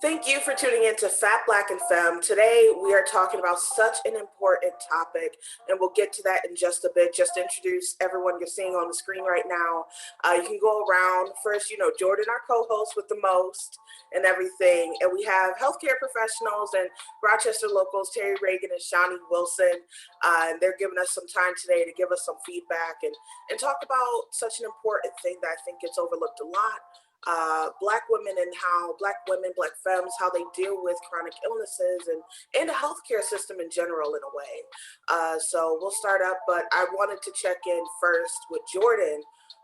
Thank you for tuning in to Fat, Black, and Femme. Today, we are talking about such an important topic, and we'll get to that in just a bit. Just to introduce everyone you're seeing on the screen right now. You can go around. First, Jordin, our co-host with the most and everything. And we have healthcare professionals and Rochester locals, Terry Reagan and Shawnee Wilson. And they're giving us some time today to give us some feedback and talk about such an important thing that I think gets overlooked a lot. Black women and how Black women, Black femmes, how they deal with chronic illnesses and the healthcare system in general in a way. So we'll start up, but I wanted to check in first with Jordin,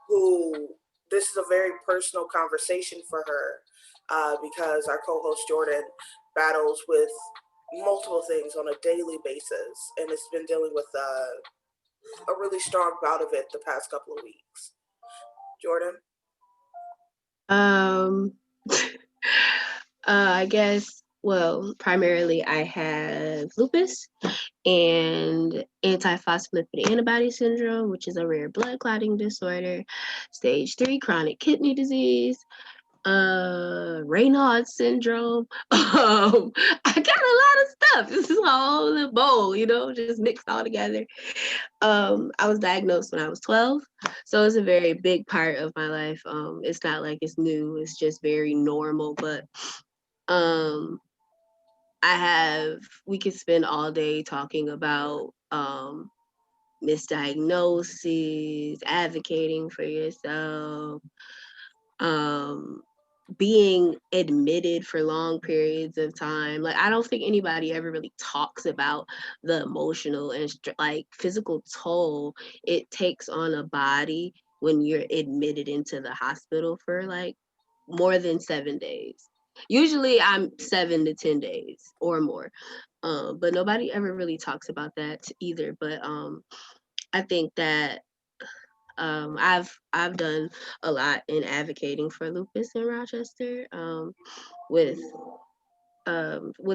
who this is a very personal conversation for her because our co-host Jordin battles with multiple things on a daily basis and has been dealing with a really strong bout of it the past couple of weeks. Jordin? I guess, well, primarily I have lupus and antiphospholipid antibody syndrome, which is a rare blood clotting disorder, stage 3 chronic kidney disease, Raynaud's syndrome. I got a lot of stuff. This is all in a bowl, just mixed all together. I was diagnosed when I was 12, so it's a very big part of my life. It's not like it's new, it's just very normal, but we could spend all day talking about misdiagnoses, advocating for yourself, being admitted for long periods of time. Like, I don't think anybody ever really talks about the emotional and physical toll it takes on a body when you're admitted into the hospital for like more than 7 days. Usually I'm 7 to 10 days or more. But nobody ever really talks about that either. But I think that I've done a lot in advocating for lupus in Rochester with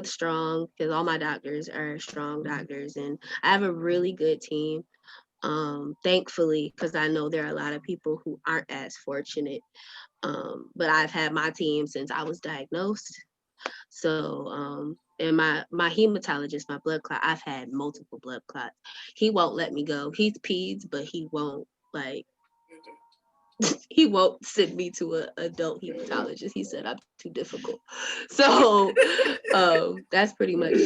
strong, because all my doctors are strong doctors, and I have a really good team. Thankfully, because I know there are a lot of people who aren't as fortunate. But I've had my team since I was diagnosed. So, and my hematologist, my blood clot, I've had multiple blood clots. He won't let me go. He's peds, but he won't he won't send me to an adult hematologist. He said I'm too difficult. So that's pretty much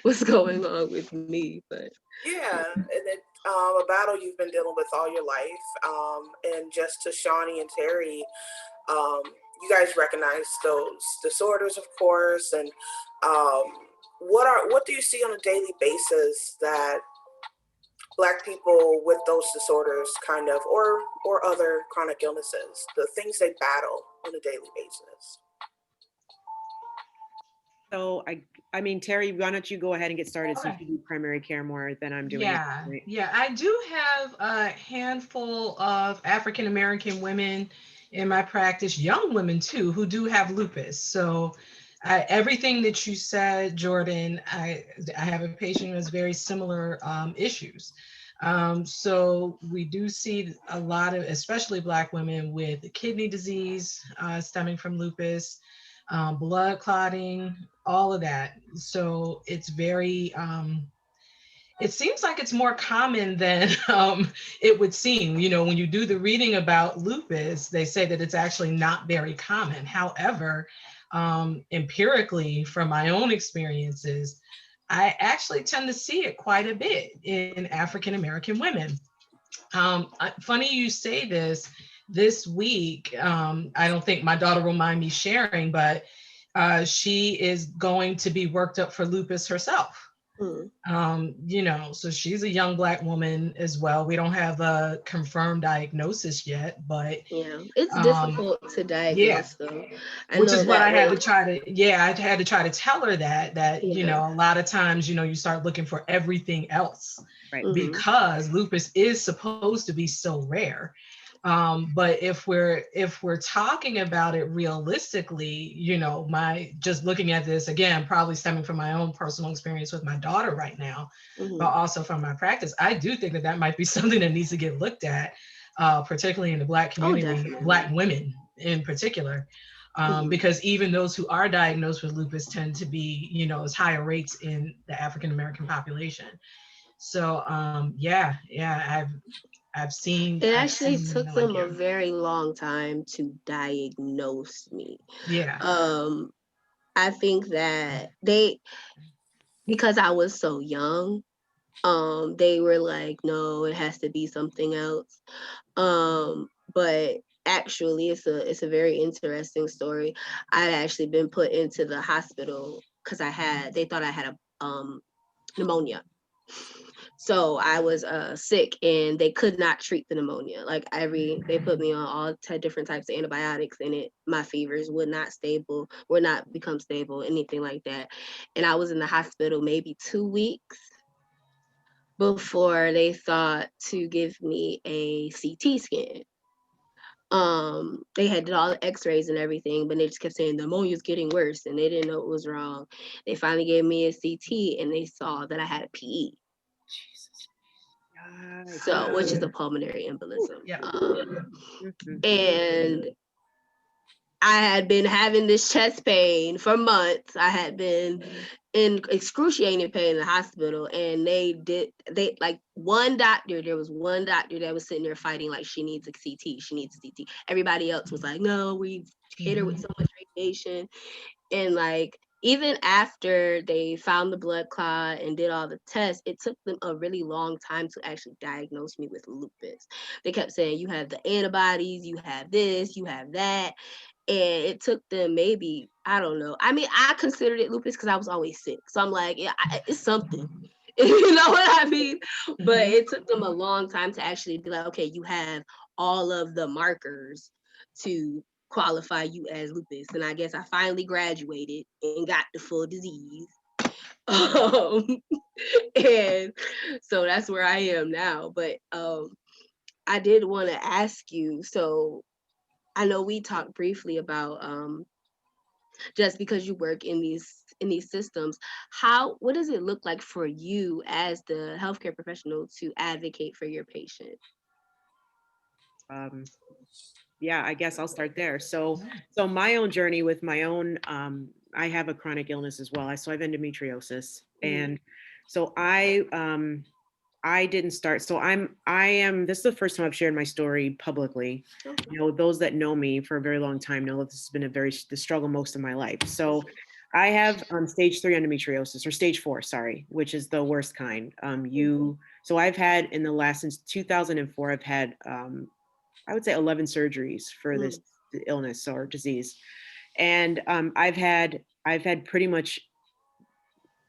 what's going on with me. But yeah, and it a battle you've been dealing with all your life. And just to Shawnee and Terry, you guys recognize those disorders, of course, and what do you see on a daily basis that Black people with those disorders kind of or other chronic illnesses, the things they battle on a daily basis? So I mean, Terry, why don't you go ahead and get started since you do primary care more than I'm doing. Yeah, I do have a handful of African American women in my practice, young women too, who do have lupus. So everything that you said, Jordin, I have a patient who has very similar issues. So we do see a lot of, especially Black women with kidney disease stemming from lupus, blood clotting, all of that. So it's very, it seems like it's more common than it would seem. When you do the reading about lupus, they say that it's actually not very common. However, empirically, from my own experiences, I actually tend to see it quite a bit in African American women. Funny you say this week. I don't think my daughter will mind me sharing, but she is going to be worked up for lupus herself. So she's a young Black woman as well. We don't have a confirmed diagnosis yet, but yeah, it's difficult to diagnose though. Which is what I had to try to tell her that a lot of times, you start looking for everything else, right? Because lupus is supposed to be so rare. But if we're talking about it realistically, my just looking at this again, probably stemming from my own personal experience with my daughter right now, but also from my practice, I do think that might be something that needs to get looked at, particularly in the Black community, Black women in particular. because even those who are diagnosed with lupus tend to be, as higher rates in the African American population. So I've seen. It I've actually seen took no them a idea. very long time to diagnose me. Yeah. I think that because I was so young, they were like, no, it has to be something else. But actually it's a very interesting story. I'd actually been put into the hospital because they thought I had a pneumonia. So I was sick and they could not treat the pneumonia. Like they put me on all different types of antibiotics and my fevers would not become stable, anything like that. And I was in the hospital maybe 2 weeks before they thought to give me a CT scan. They had did all the x-rays and everything, but they just kept saying the pneumonia's getting worse and they didn't know what was wrong. They finally gave me a CT and they saw that I had a PE. So, which is a pulmonary embolism. Yeah. And I had been having this chest pain for months. I had been in excruciating pain in the hospital, and there was one doctor that was sitting there fighting like she needs a CT. Everybody else was like, no, we hit her with so much radiation. And like, even after they found the blood clot and did all the tests, it took them a really long time to actually diagnose me with lupus. They kept saying, you have the antibodies, you have this, you have that. And it took them maybe, I don't know. I mean, I considered it lupus because I was always sick. So I'm like, yeah, it's something. You know what I mean? But it took them a long time to actually be like, okay, you have all of the markers to qualify you as lupus. And I guess I finally graduated and got the full disease. And so that's where I am now. But I did want to ask you, so I know we talked briefly about just because you work in these systems, what does it look like for you as the healthcare professional to advocate for your patient? Yeah, I guess I'll start there. So my own journey with my own, I have a chronic illness as well. So I have endometriosis, and so I didn't start. So this is the first time I've shared my story publicly. Okay. You know, those that know me for a very long time know that this has been the struggle most of my life. So I have stage 3 endometriosis, or stage 4, sorry, which is the worst kind. So I've had since 2004, I've had, I would say 11 surgeries for this illness or disease. And I've had pretty much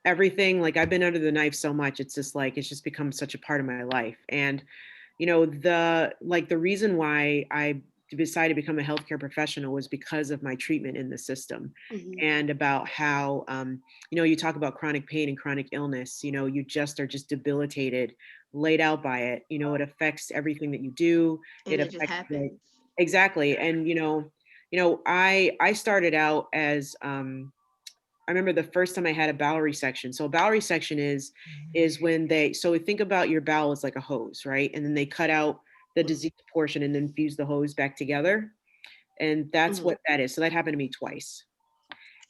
everything. Like, I've been under the knife so much, it's just become such a part of my life. And the reason why I decided to become a healthcare professional was because of my treatment in the system, and about how you talk about chronic pain and chronic illness. You are just debilitated, laid out by it. It affects everything that you do. And it affects just happens. Exactly. And I started out as I remember the first time I had a bowel resection. So a bowel resection is when so think about your bowel as like a hose, right? And then they cut out the diseased portion and then fuse the hose back together. And that's what that is. So that happened to me twice.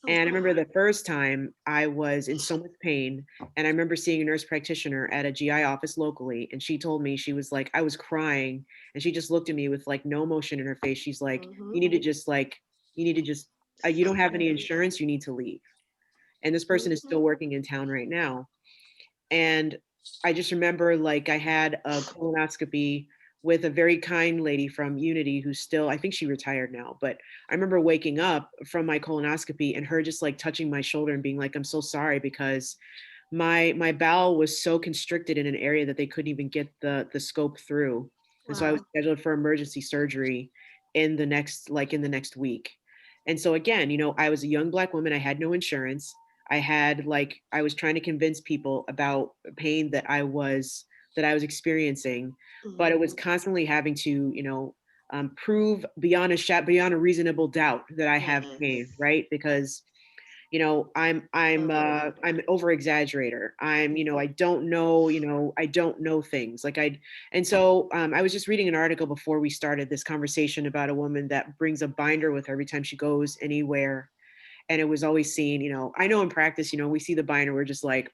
And I remember the first time I was in so much pain, and I remember seeing a nurse practitioner at a GI office locally, and she told me, she was like, I was crying, and she just looked at me with like no emotion in her face. She's like, you need to just you don't have any insurance, you need to leave. And this person is still working in town right now. And I just remember, like, I had a colonoscopy with a very kind lady from Unity who's still, I think she retired now, but I remember waking up from my colonoscopy and her just like touching my shoulder and being like, I'm so sorry, because my bowel was so constricted in an area that they couldn't even get the scope through. And so I was scheduled for emergency surgery in the next week. And so again, I was a young Black woman. I had no insurance. I was trying to convince people about pain that I was experiencing, but it was constantly having to, prove beyond a reasonable doubt that I have pain, right? Because, I'm over exaggerator. I don't know things and so I was just reading an article before we started this conversation about a woman that brings a binder with her every time she goes anywhere. And it was always seen, I know in practice, we see the binder, we're just like,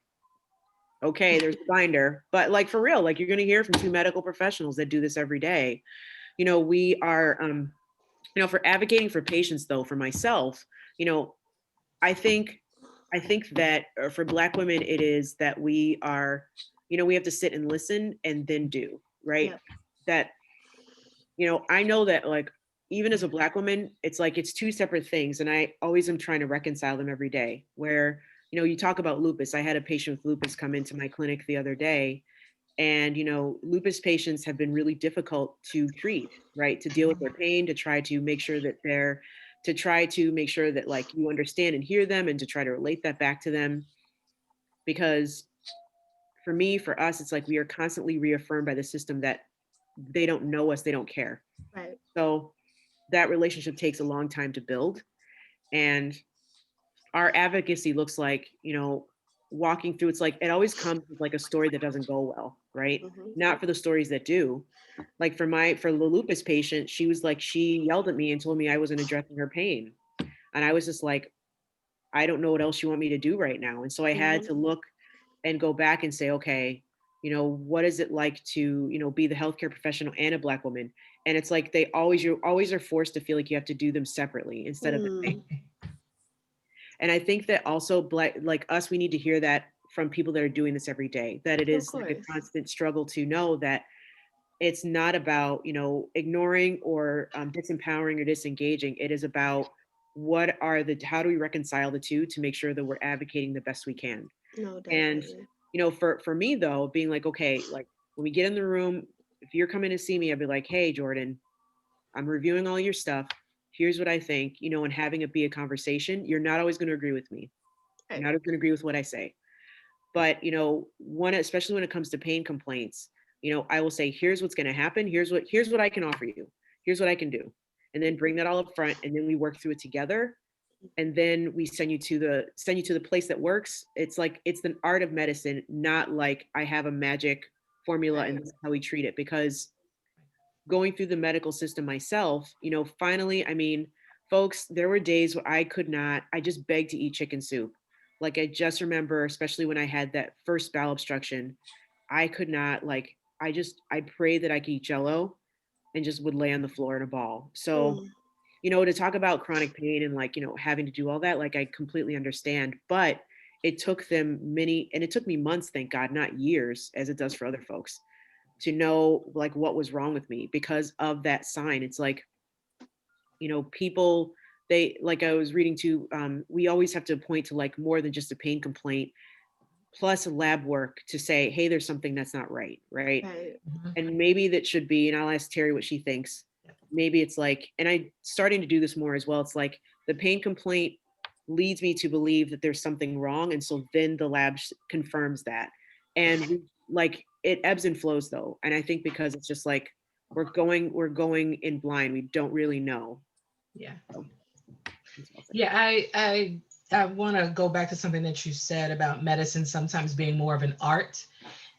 okay, there's the binder. But like, for real, like, you're going to hear from two medical professionals that do this every day. We are, for advocating for patients, though, for myself, I think that for Black women, it is that we are, we have to sit and listen and then do, right? Yep. That, I know that, like, even as a Black woman, it's like, it's two separate things. And I always am trying to reconcile them every day, where, you talk about lupus. I had a patient with lupus come into my clinic the other day, and, lupus patients have been really difficult to treat, right? To deal with their pain, to try to make sure that like, you understand and hear them, and to try to relate that back to them. Because for us, it's like, we are constantly reaffirmed by the system that they don't know us, they don't care. Right. So that relationship takes a long time to build. And our advocacy looks like, walking through, it's like, it always comes with like a story that doesn't go well, right? Not for the stories that do. Like, for the lupus patient, she yelled at me and told me I wasn't addressing her pain. And I was just like, I don't know what else you want me to do right now. And so I had to look and go back and say, okay, what is it like to, be the healthcare professional and a Black woman? And it's like, you always are forced to feel like you have to do them separately instead of the same. And I think that also like us, we need to hear that from people that are doing this every day, that it is like a constant struggle to know that it's not about, ignoring or disempowering or disengaging. It is about how do we reconcile the two to make sure that we're advocating the best we can. No, and, definitely. For me though, being like, okay, like, when we get in the room, if you're coming to see me, I'd be like, hey, Jordin, I'm reviewing all your stuff. Here's what I think, and having it be a conversation. You're not always going to agree with me. Right. You're not going to agree with what I say. But, especially when it comes to pain complaints, I will say, here's what's going to happen. Here's what I can offer you. Here's what I can do. And then bring that all up front, and then we work through it together. And then we send you to the place that works. It's like, it's the art of medicine, not like I have a magic formula and this is how we treat it. Because going through the medical system myself, finally, I mean, folks, there were days where I just begged to eat chicken soup. Like, I just remember, especially when I had that first bowel obstruction, I could not, like, I prayed that I could eat Jell-O and just would lay on the floor in a ball. So, to talk about chronic pain and like, having to do all that, like, I completely understand, but it took it took me months, thank God, not years, as it does for other folks, to know like what was wrong with me because of that sign. It's like, people, like, I was reading too, we always have to point to like more than just a pain complaint plus lab work to say, hey, there's something that's not right. And maybe that should be, and I'll ask Terry what she thinks. Maybe it's like, and I'm starting to do this more as well. It's like the pain complaint leads me to believe that there's something wrong. And so then the lab confirms that. And like, it ebbs and flows though. And I think because it's just like, we're going in blind. We don't really know. Yeah. So, yeah, I want to go back to something that you said about medicine sometimes being more of an art.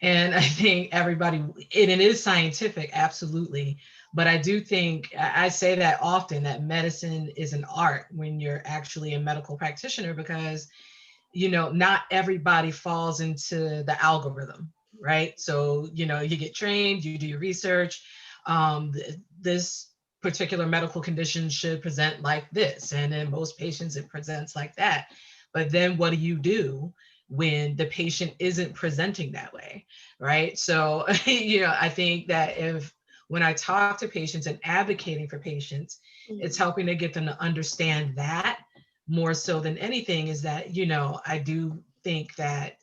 And I think everybody, and it is scientific, absolutely. But I do think, I say that often, that medicine is an art when you're actually a medical practitioner, because, not everybody falls into the algorithm, right? So, you get trained, you do your research. This particular medical condition should present like this. And in most patients, it presents like that. But then what do you do when the patient isn't presenting that way, right? So, I think that when I talk to patients and advocating for patients, it's helping to get them to understand that more so than anything is that, I do think that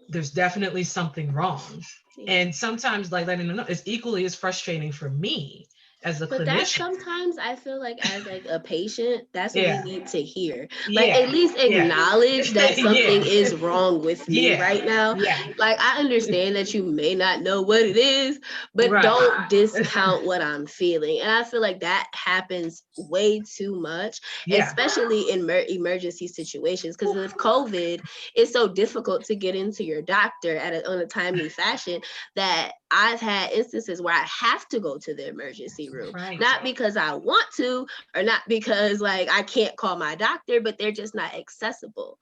there's definitely something wrong. And sometimes, like, letting them know, it's equally as frustrating for me as a But that clinician. sometimes I feel like as like a patient, that's what Yeah. we need to hear. Like Yeah. at least Yeah. acknowledge that something Yeah. is wrong with me Yeah. right now. Yeah. Like I understand that you may not know what it is, but Right. don't discount what I'm feeling. And I feel like that happens way too much, Yeah. especially in emergency situations. Because with COVID, it's so difficult to get into your doctor on a timely fashion that I've had instances where I have to go to the emergency room, Right. not because I want to, or not because like I can't call my doctor, but they're just not accessible.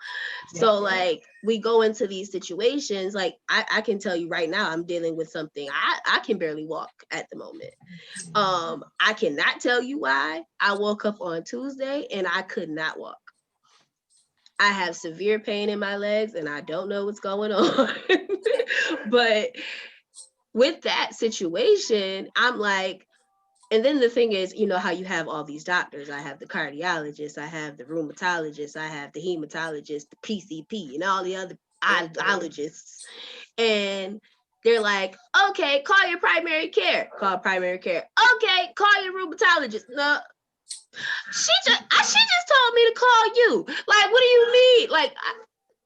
Yeah. So like we go into these situations, like I can tell you right now, I'm dealing with something. I can barely walk at the moment. I cannot tell you why. I woke up on Tuesday and I could not walk. I have severe pain in my legs and I don't know what's going on. But with that situation, I'm like, and then the thing is, you know how you have all these doctors. I have the cardiologist, I have the rheumatologist, I have the hematologist, the PCP, and all the other ologists. And they're like, okay, call your primary care. Call primary care. Okay, call your rheumatologist. No, she just told me to call you. Like, what do you mean? Like,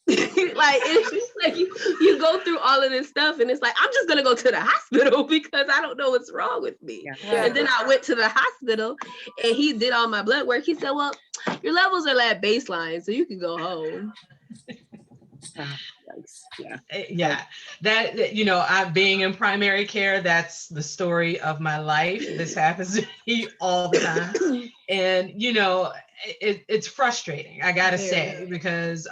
like it's just like you go through all of this stuff and it's like I'm just gonna go to the hospital because I don't know what's wrong with me. Yeah. And then I went to the hospital and he did all my blood work. He said, well, your levels are at baseline, so you can go home. Yeah. Yeah, that you know, I being in primary care, that's the story of my life. This happens to me all the time, and you know, it's frustrating, I gotta say, because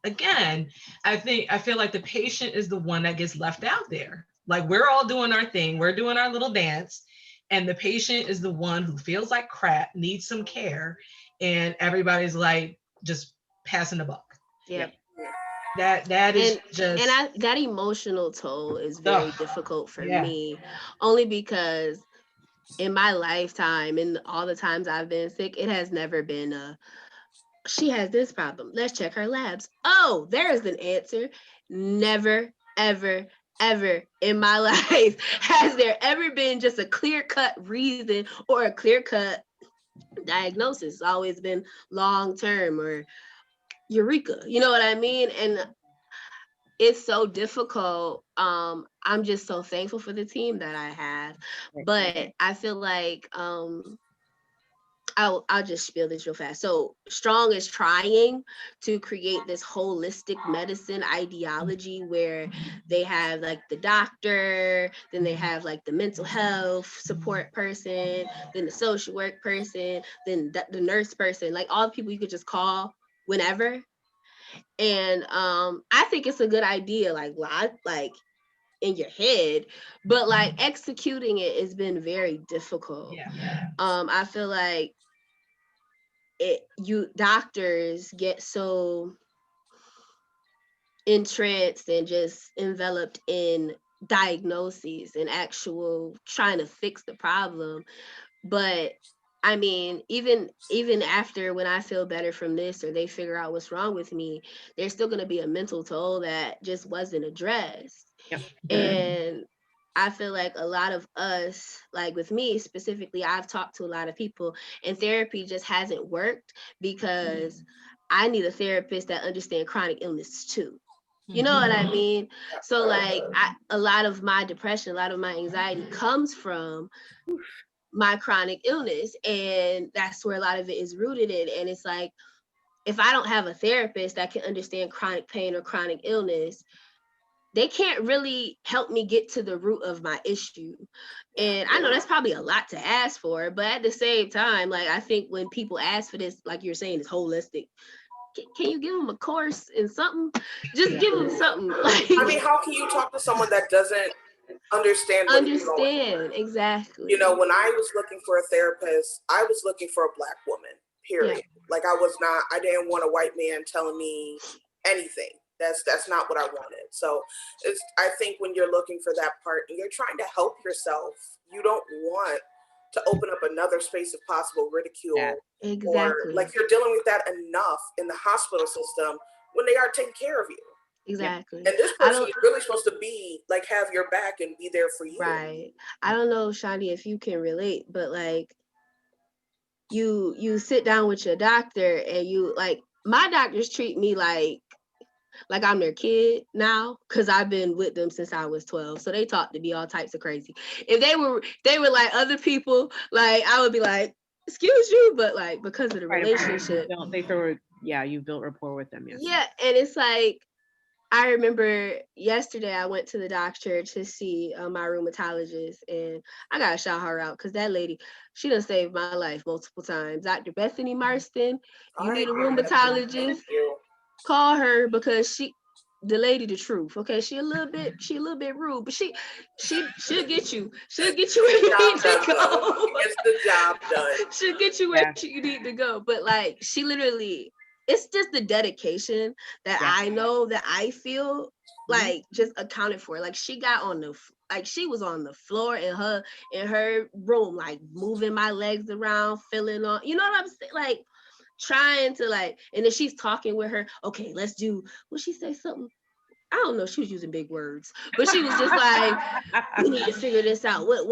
again, I feel like the patient is the one that gets left out there. Like we're all doing our thing, we're doing our little dance, and the patient is the one who feels like crap, needs some care, and everybody's like just passing the buck. Yeah. That is just, and that emotional toll is very difficult for me, only because in my lifetime and all the times I've been sick, it has never been she has this problem, let's check her labs. Oh, there's an answer. Never, ever, ever in my life has there ever been just a clear-cut reason or a clear-cut diagnosis. It's always been long-term or eureka, you know what I mean? And it's so difficult. I'm just so thankful for the team that I have, but I feel like I'll just spill this real fast. So Strong is trying to create this holistic medicine ideology where they have like the doctor, then they have like the mental health support person, then the social work person, then the nurse person, like all the people you could just call whenever. And I think it's a good idea, like in your head, but like executing it has been very difficult. I feel like you doctors get so entranced and just enveloped in diagnoses and actual trying to fix the problem. But I mean, even after when I feel better from this or they figure out what's wrong with me, there's still going to be a mental toll that just wasn't addressed. Yep. And I feel like a lot of us, like with me specifically, I've talked to a lot of people and therapy just hasn't worked because I need a therapist that understands chronic illness too. You know what I mean? So like a lot of my depression, a lot of my anxiety comes from my chronic illness, and that's where a lot of it is rooted in. And it's like, if I don't have a therapist that can understand chronic pain or chronic illness, they can't really help me get to the root of my issue. And I know that's probably a lot to ask for, but at the same time, like I think when people ask for this, like you're saying, it's holistic. Can you give them a course in something? Just give them something. Like, I mean, how can you talk to someone that doesn't understand what you're going through? Exactly. You know, when I was looking for a therapist, I was looking for a Black woman, period. Like I didn't want a white man telling me anything. That's not what I wanted. So I think when you're looking for that part and you're trying to help yourself, you don't want to open up another space of possible ridicule. Or like you're dealing with that enough in the hospital system when they are taking care of you. Exactly. And this I person don't is really supposed to be like, have your back and be there for you. right. I don't know, Shani, if you can relate, but like you sit down with your doctor and you like my doctors treat me like I'm their kid now because I've been with them since I was 12. So they talk to me all types of crazy. If they were like other people, like I would be like, excuse you, but like because of the Right, relationship. you built rapport with them, yes. Yeah, and it's like I remember yesterday I went to the doctor to see my rheumatologist, and I gotta shout her out because that lady, she done saved my life multiple times. Dr. Bethany Marston, you need a rheumatologist, call her because the lady, the truth. Okay, she a little bit rude, but she'll get you. She'll get you where you need to go. She gets the job done. She'll get you where you need to go. But like she literally, it's just the dedication that I know that I feel like just accounted for. Like she got on she was on the floor in her room, like moving my legs around, feeling on, you know what I'm saying? Like trying to like, and then she's talking with her, okay, let's do, will she say something? I don't know, she was using big words, but she was just like, we need to figure this out. What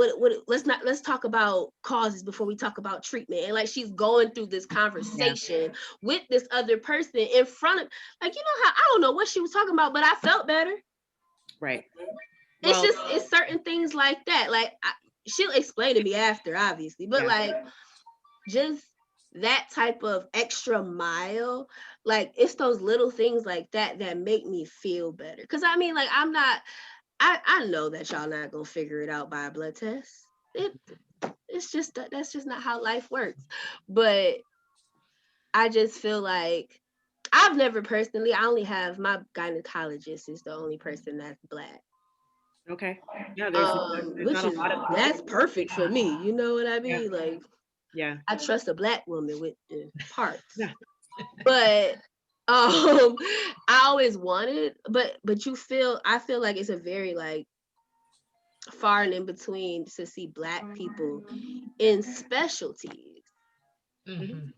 let's talk about causes before we talk about treatment. And like she's going through this conversation with this other person in front of, like, you know how, I don't know what she was talking about, but I felt better. Right. It's certain things like that. Like she'll explain to me after, obviously, but like just that type of extra mile, like it's those little things like that that make me feel better. Because I mean, like I know that y'all not gonna figure it out by a blood test. It's just that's just not how life works. But I just feel like I've never personally, I only have my gynecologist is the only person that's Black. Okay. Yeah, there's Which not a is lot of that's perfect for me. You know what I mean? Like I trust a Black woman with the parts. Yeah. But I always wanted, but I feel like it's a very like far and in between to see Black people in specialties. Mm-hmm.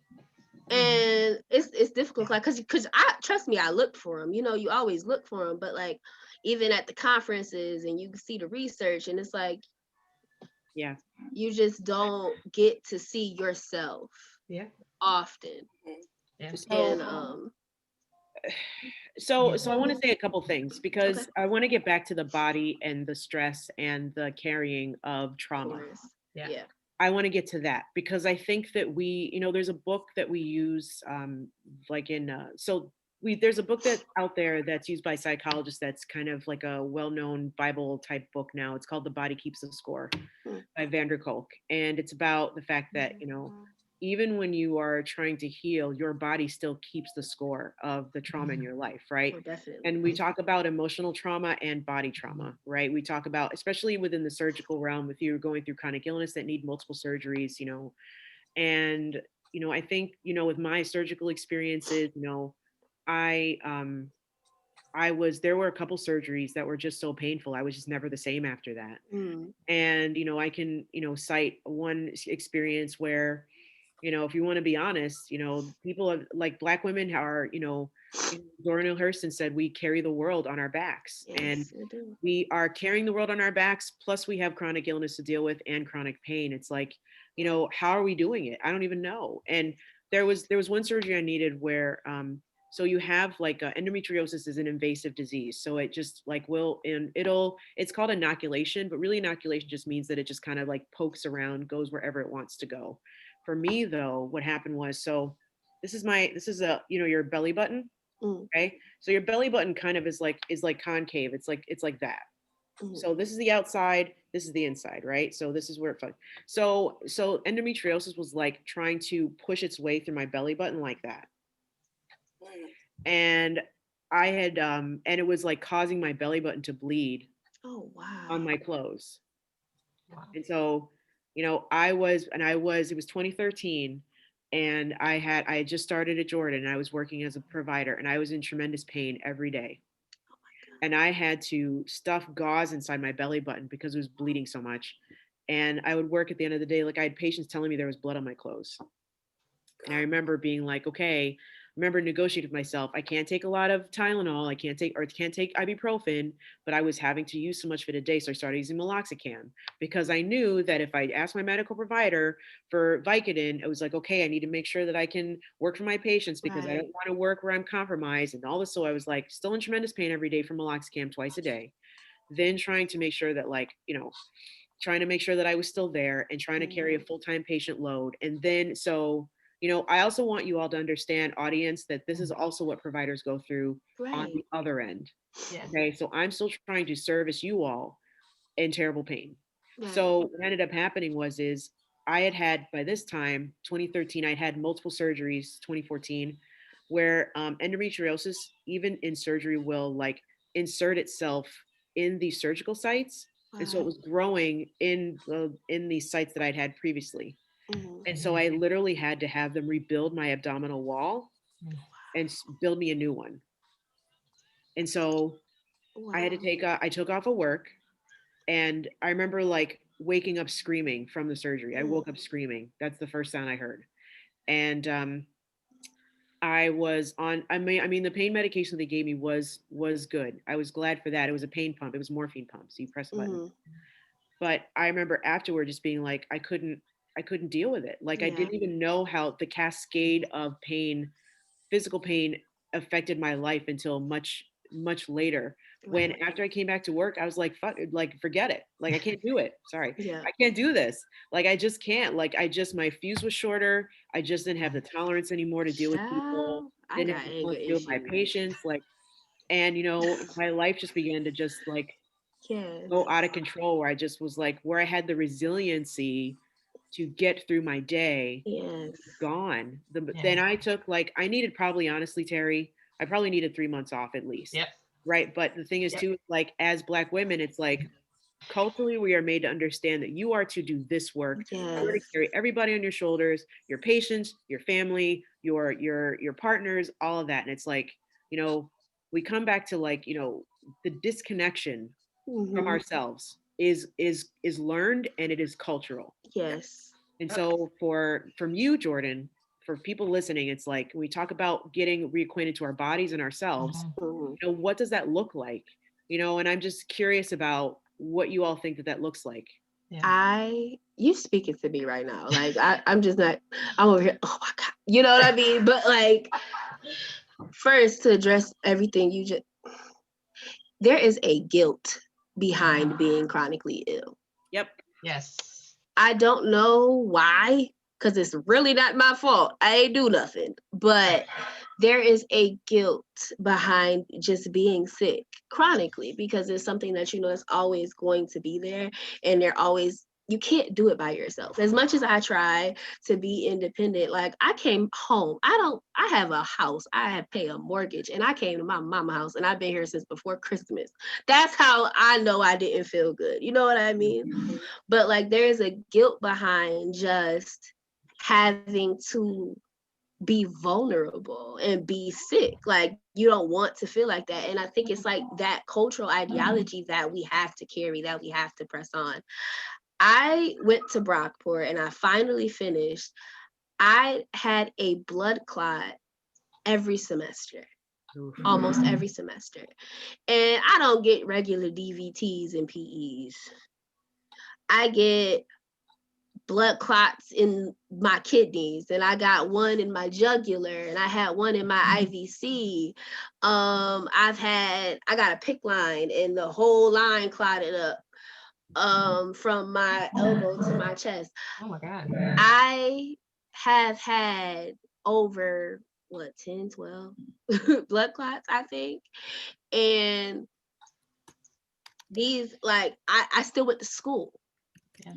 And it's difficult, like because I trust me, I looked for them. You know, you always look for them, but like even at the conferences and you see the research, and it's like you just don't get to see yourself often. And so I want to say a couple things because I want to get back to the body and the stress and the carrying of trauma. Yeah. I want to get to that because I think that there's a book that we use there's a book that's out there that's used by psychologists that's kind of like a well-known Bible type book now. It's called The Body Keeps the Score by Vander Kolk. And it's about the fact that, even when you are trying to heal, your body still keeps the score of the trauma in your life, right? Oh, definitely. And we talk about emotional trauma and body trauma, right? We talk about, especially within the surgical realm, if you're going through chronic illness that need multiple surgeries, and, I think, with my surgical experiences, there were a couple surgeries that were just so painful. I was just never the same after that. And, I can, cite one experience where, if you want to be honest, people like Black women are, Zora Neale Hurston said, we carry the world on our backs. Yes, and we are carrying the world on our backs. Plus we have chronic illness to deal with and chronic pain. It's like, how are we doing it? I don't even know. And there was one surgery I needed where, so you have like endometriosis is an invasive disease. So it just like it's called inoculation, but really inoculation just means that it just kind of like pokes around, goes wherever it wants to go. For me though, what happened was, so this is your belly button. Okay. So your belly button kind of is like concave. It's like that. So this is the outside, this is the inside, right? So this is where it, so endometriosis was like trying to push its way through my belly button like that. And I had, and it was like causing my belly button to bleed on my clothes. Wow. And so, it was 2013 and I had just started at Jordin and I was working as a provider and I was in tremendous pain every day. And I had to stuff gauze inside my belly button because it was bleeding so much. And I would work at the end of the day. Like I had patients telling me there was blood on my clothes. And I remember being like, okay, remember negotiating with myself. I can't take a lot of Tylenol. I can't take ibuprofen, but I was having to use so much for the day. So I started using meloxicam because I knew that if I asked my medical provider for Vicodin, it was like, okay, I need to make sure that I can work for my patients because I don't want to work where I'm compromised and all this. So I was like still in tremendous pain every day from meloxicam twice a day. Then trying to make sure that trying to make sure that I was still there and trying to carry a full-time patient load. And then, so, I also want you all to understand, audience, that this is also what providers go through on the other end. Yeah. Okay. So I'm still trying to service you all in terrible pain. So what ended up happening is I had by this time, 2013, I had multiple surgeries, 2014, where endometriosis, even in surgery, will like insert itself in these surgical sites. And so it was growing in these sites that I'd had previously. And so I literally had to have them rebuild my abdominal wall and build me a new one. And so I took off of work, and I remember like waking up screaming from the surgery. I woke up screaming. That's the first sound I heard. And I was on, I mean, the pain medication they gave me was good. I was glad for that. It was a pain pump. It was morphine pump. So you press a button. But I remember afterward just being like, I couldn't deal with it. Like I didn't even know how the cascade of pain, physical pain, affected my life until much, much later. When after I came back to work, I was like, fuck, like forget it. Like I can't do it. Sorry. I can't do this. Like I just can't. Like my fuse was shorter. I just didn't have the tolerance anymore to deal with people. Didn't have the tolerance to deal with my patients. Like, and my life just began to just like go out of control, where I just was like, where I had the resiliency to get through my day, gone. Then I took I needed probably, honestly, Terry, I probably needed 3 months off at least. Yep. Right. But the thing is too, like as Black women, it's like culturally we are made to understand that you are to do this work. You are to carry everybody on your shoulders, your patients, your family, your partners, all of that. And it's like, we come back to like, the disconnection from ourselves is learned, and it is cultural. And so from you, Jordin, for people listening, it's like when we talk about getting reacquainted to our bodies and ourselves, what does that look like? And I'm just curious about what you all think that looks like. You speaking to me right now. Like I'm just not, I'm over here, oh my God. You know what I mean? But like, first, to address everything there is a guilt behind being chronically ill. Yep. Yes. I don't know why, because it's really not my fault. I ain't do nothing. But there is a guilt behind just being sick chronically, because it's something that is always going to be there, and you can't do it by yourself. As much as I try to be independent, like I came home, I have a house, I have paid a mortgage, and I came to my mama's house, and I've been here since before Christmas. That's how I know I didn't feel good. You know what I mean? But like, there's a guilt behind just having to be vulnerable and be sick. Like you don't want to feel like that. And I think it's like that cultural ideology that we have to carry, that we have to press on. I went to Brockport and I finally finished. I had a blood clot every semester, almost every semester. And I don't get regular DVTs and PEs. I get blood clots in my kidneys, and I got one in my jugular, and I had one in my IVC. I got a PICC line, and the whole line clotted up from my elbow to my chest. Oh my God. I have had over 10, 12 blood clots, I think. And these, like, I still went to school. Yeah.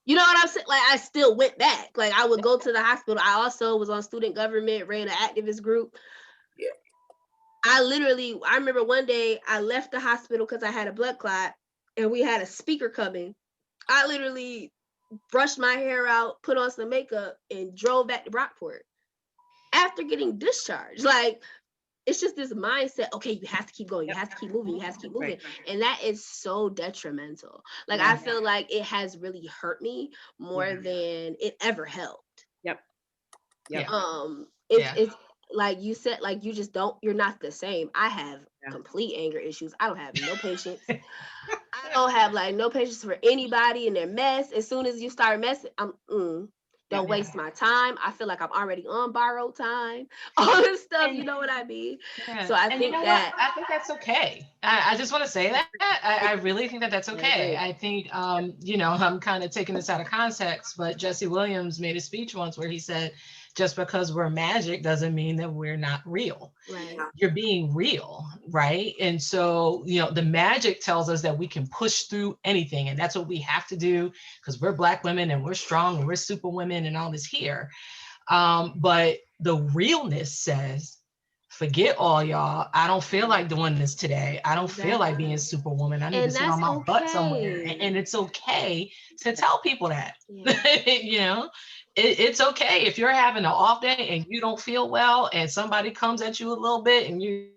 You know what I'm saying? Like, I still went back. Like, I would go to the hospital. I also was on student government, ran an activist group. Yeah. I remember one day I left the hospital because I had a blood clot, and we had a speaker coming. I literally brushed my hair out, put on some makeup, and drove back to Brockport after getting discharged. Like, it's just this mindset, okay, you have to keep going, you have to keep moving, you have to keep moving. And that is so detrimental. Like, I feel like it has really hurt me more than it ever helped. Yep. It's like you said, like you just don't, you're not the same. I have complete anger issues. I don't have no patience. I don't have like no patience for anybody and their mess. As soon as you start messing, don't waste my time. I feel like I'm already on borrowed time. All this stuff, you know what I mean? Yeah. So I and think you know that what? I think that's okay. I just want to say that. I really think that that's okay. I think, you know, I'm kind of taking this out of context, but Jesse Williams made a speech once where he said, just because we're magic doesn't mean that we're not real. right. You're being real, right? And so, you know, the magic tells us that we can push through anything. And that's what we have to do because we're Black women and we're strong and we're super women and all this here. But the realness says, forget all y'all. I don't feel like doing this today. I don't feel like being superwoman. I need to And sit on that's my butt somewhere. okay. And it's okay to tell people that. Yeah. You know, it's okay if you're having an off day and you don't feel well and somebody comes at you a little bit and you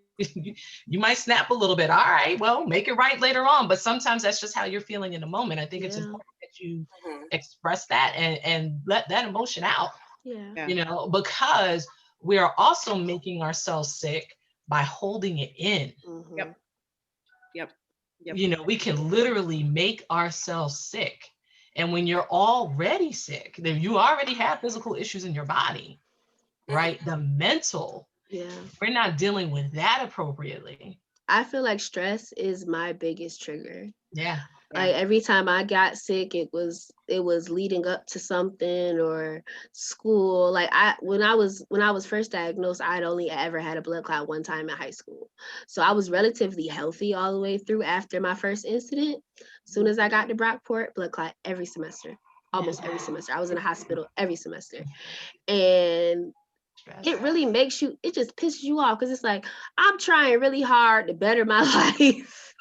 might snap a little bit. All right, well, make it right later on. But sometimes that's just how you're feeling in the moment. I think it's important that you express that and let that emotion out. Yeah. You know, because we are also making ourselves sick by holding it in. Yep. You know, we can literally make ourselves sick. And when you're already sick, then you already have physical issues in your body, right? The mental, we're not dealing with that appropriately. I feel like stress is my biggest trigger. Yeah. Like every time I got sick, it was leading up to something or school. Like when I was first diagnosed, I'd only ever had a blood clot one time in high school. So I was relatively healthy all the way through after my first incident. As soon as I got to Brockport, blood clot every semester, almost every semester. I was in a hospital every semester. And it really makes you, it just pisses you off because it's like, I'm trying really hard to better my life.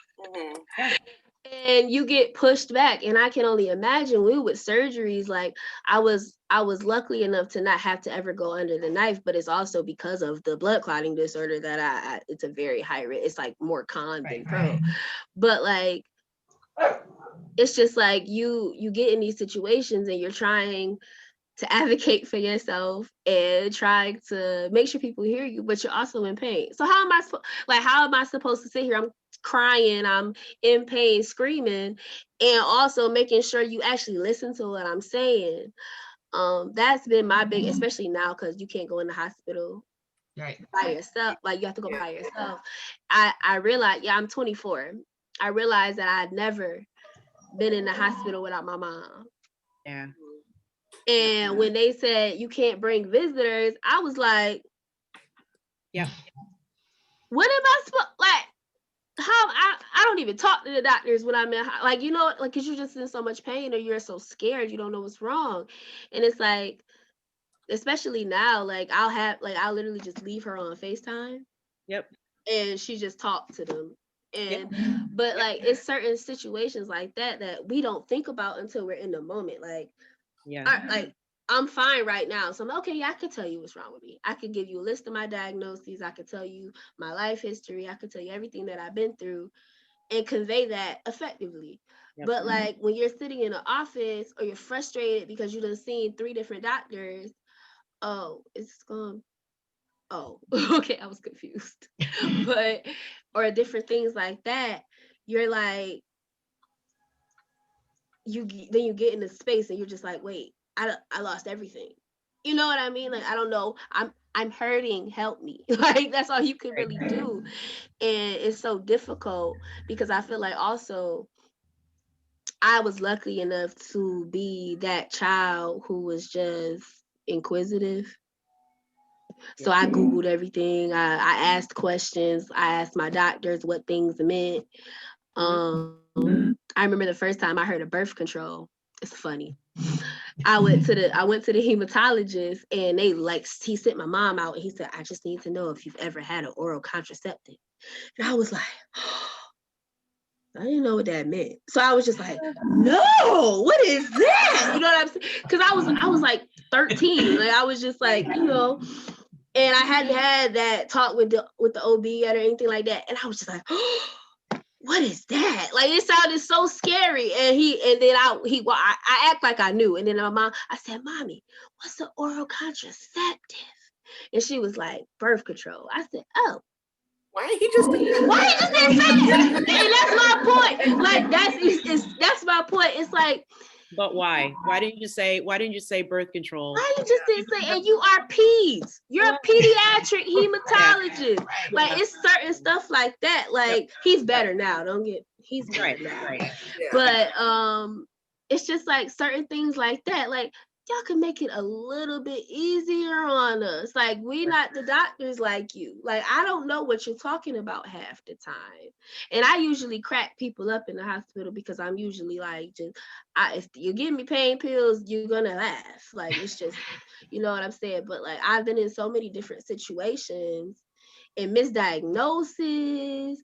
And you get pushed back. And I can only imagine with surgeries, like I was lucky enough to not have to ever go under the knife, but it's also because of the blood clotting disorder that it's a very high risk. It's like more con than pro. But like, it's just like you get in these situations and you're trying to advocate for yourself and trying to make sure people hear you, but you're also in pain. So how am I supposed to sit here? I'm crying, I'm in pain, screaming, and also making sure you actually listen to what I'm saying. That's been my big, especially now because you can't go in the hospital by yourself. Like you have to go by yourself. I realized, I'm 24. I realized that I'd never been in the hospital without my mom. Yeah. And when they said you can't bring visitors, I was like, what am I supposed, like, how I don't even talk to the doctors when I'm in, like, you know, like, cause you're just in so much pain or you're so scared, you don't know what's wrong. And it's like, especially now, like I'll literally just leave her on FaceTime. And she just talk to them. And but like it's certain situations like that we don't think about until we're in the moment. Like, like I'm fine right now. So I'm okay, I could tell you what's wrong with me. I could give you a list of my diagnoses. I could tell you my life history. I could tell you everything that I've been through and convey that effectively. But like when you're sitting in an office or you're frustrated because you done seen 3 different doctors, it's gone. Okay, I was confused. But or different things like that, you're like, then you get into space and you're just like, wait, I lost everything. You know what I mean? Like, I don't know. I'm hurting. Help me. Like, that's all you can really do. And it's so difficult because I feel like also I was lucky enough to be that child who was just inquisitive. So I Googled everything. I asked questions. I asked my doctors what things meant. I remember the first time I heard of birth control. It's funny. I went to the hematologist and he sent my mom out and he said, I just need to know if you've ever had an oral contraceptive. And I was like, I didn't know what that meant. So I was just like, no, what is that? You know what I'm saying? Because I was like 13. Like I was just like, you know, and I hadn't had that talk with the OB yet or anything like that. And I was just like, what is that? Like it sounded so scary. And then I act like I knew. And then my mom, I said, Mommy, what's the oral contraceptive? And she was like, birth control. I said, oh. Why didn't he just didn't say that? And that's my point. Like that's my point. It's like, but why? Why didn't you say birth control? why you just didn't say, and you are peds. You're a pediatric hematologist. Like it's certain stuff like that. Like he's better now. He's better now. Right. Yeah. But it's just like certain things like that. Like y'all can make it a little bit easier on us. Like we not the doctors like you. Like I don't know what you're talking about half the time. And I usually crack people up in the hospital because I'm usually like, if you give me pain pills, you're gonna laugh. Like it's just, you know what I'm saying? But like I've been in so many different situations and misdiagnoses,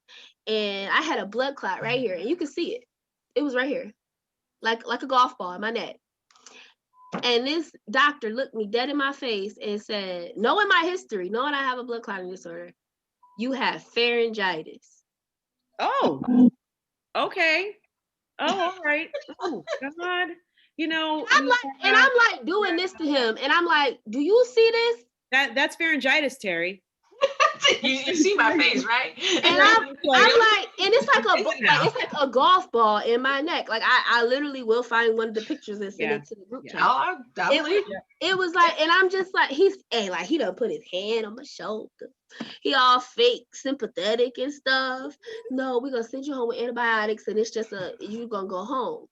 and I had a blood clot right here, and you can see it. It was right here, like a golf ball in my neck. And this doctor looked me dead in my face and said, knowing my history, knowing I have a blood clotting disorder, you have pharyngitis. Oh, okay. Oh, all right. Oh, God. You know, I'm like doing this to him. And I'm like, do you see this? that's pharyngitis, Terry. You see my face, right? And I'm like, and it's like a golf ball in my neck. Like I literally will find one of the pictures and send it to the group chat. It was like, and I'm just like, he done put his hand on my shoulder. He all fake sympathetic and stuff. No, we're gonna send you home with antibiotics, and it's just you gonna go home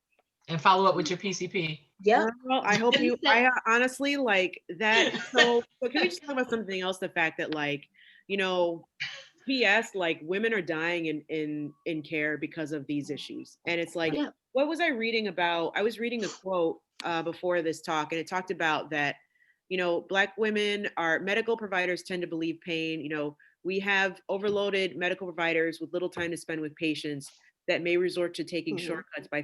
and follow up with your PCP. Yeah. Well, I hope you. I honestly like that. So can we just talk about something else? The fact that like, you know, P.S. like women are dying in care because of these issues, and it's like, what was I reading about? I was reading a quote before this talk, and it talked about that, you know, Black women are medical providers tend to believe pain. You know, we have overloaded medical providers with little time to spend with patients that may resort to taking shortcuts by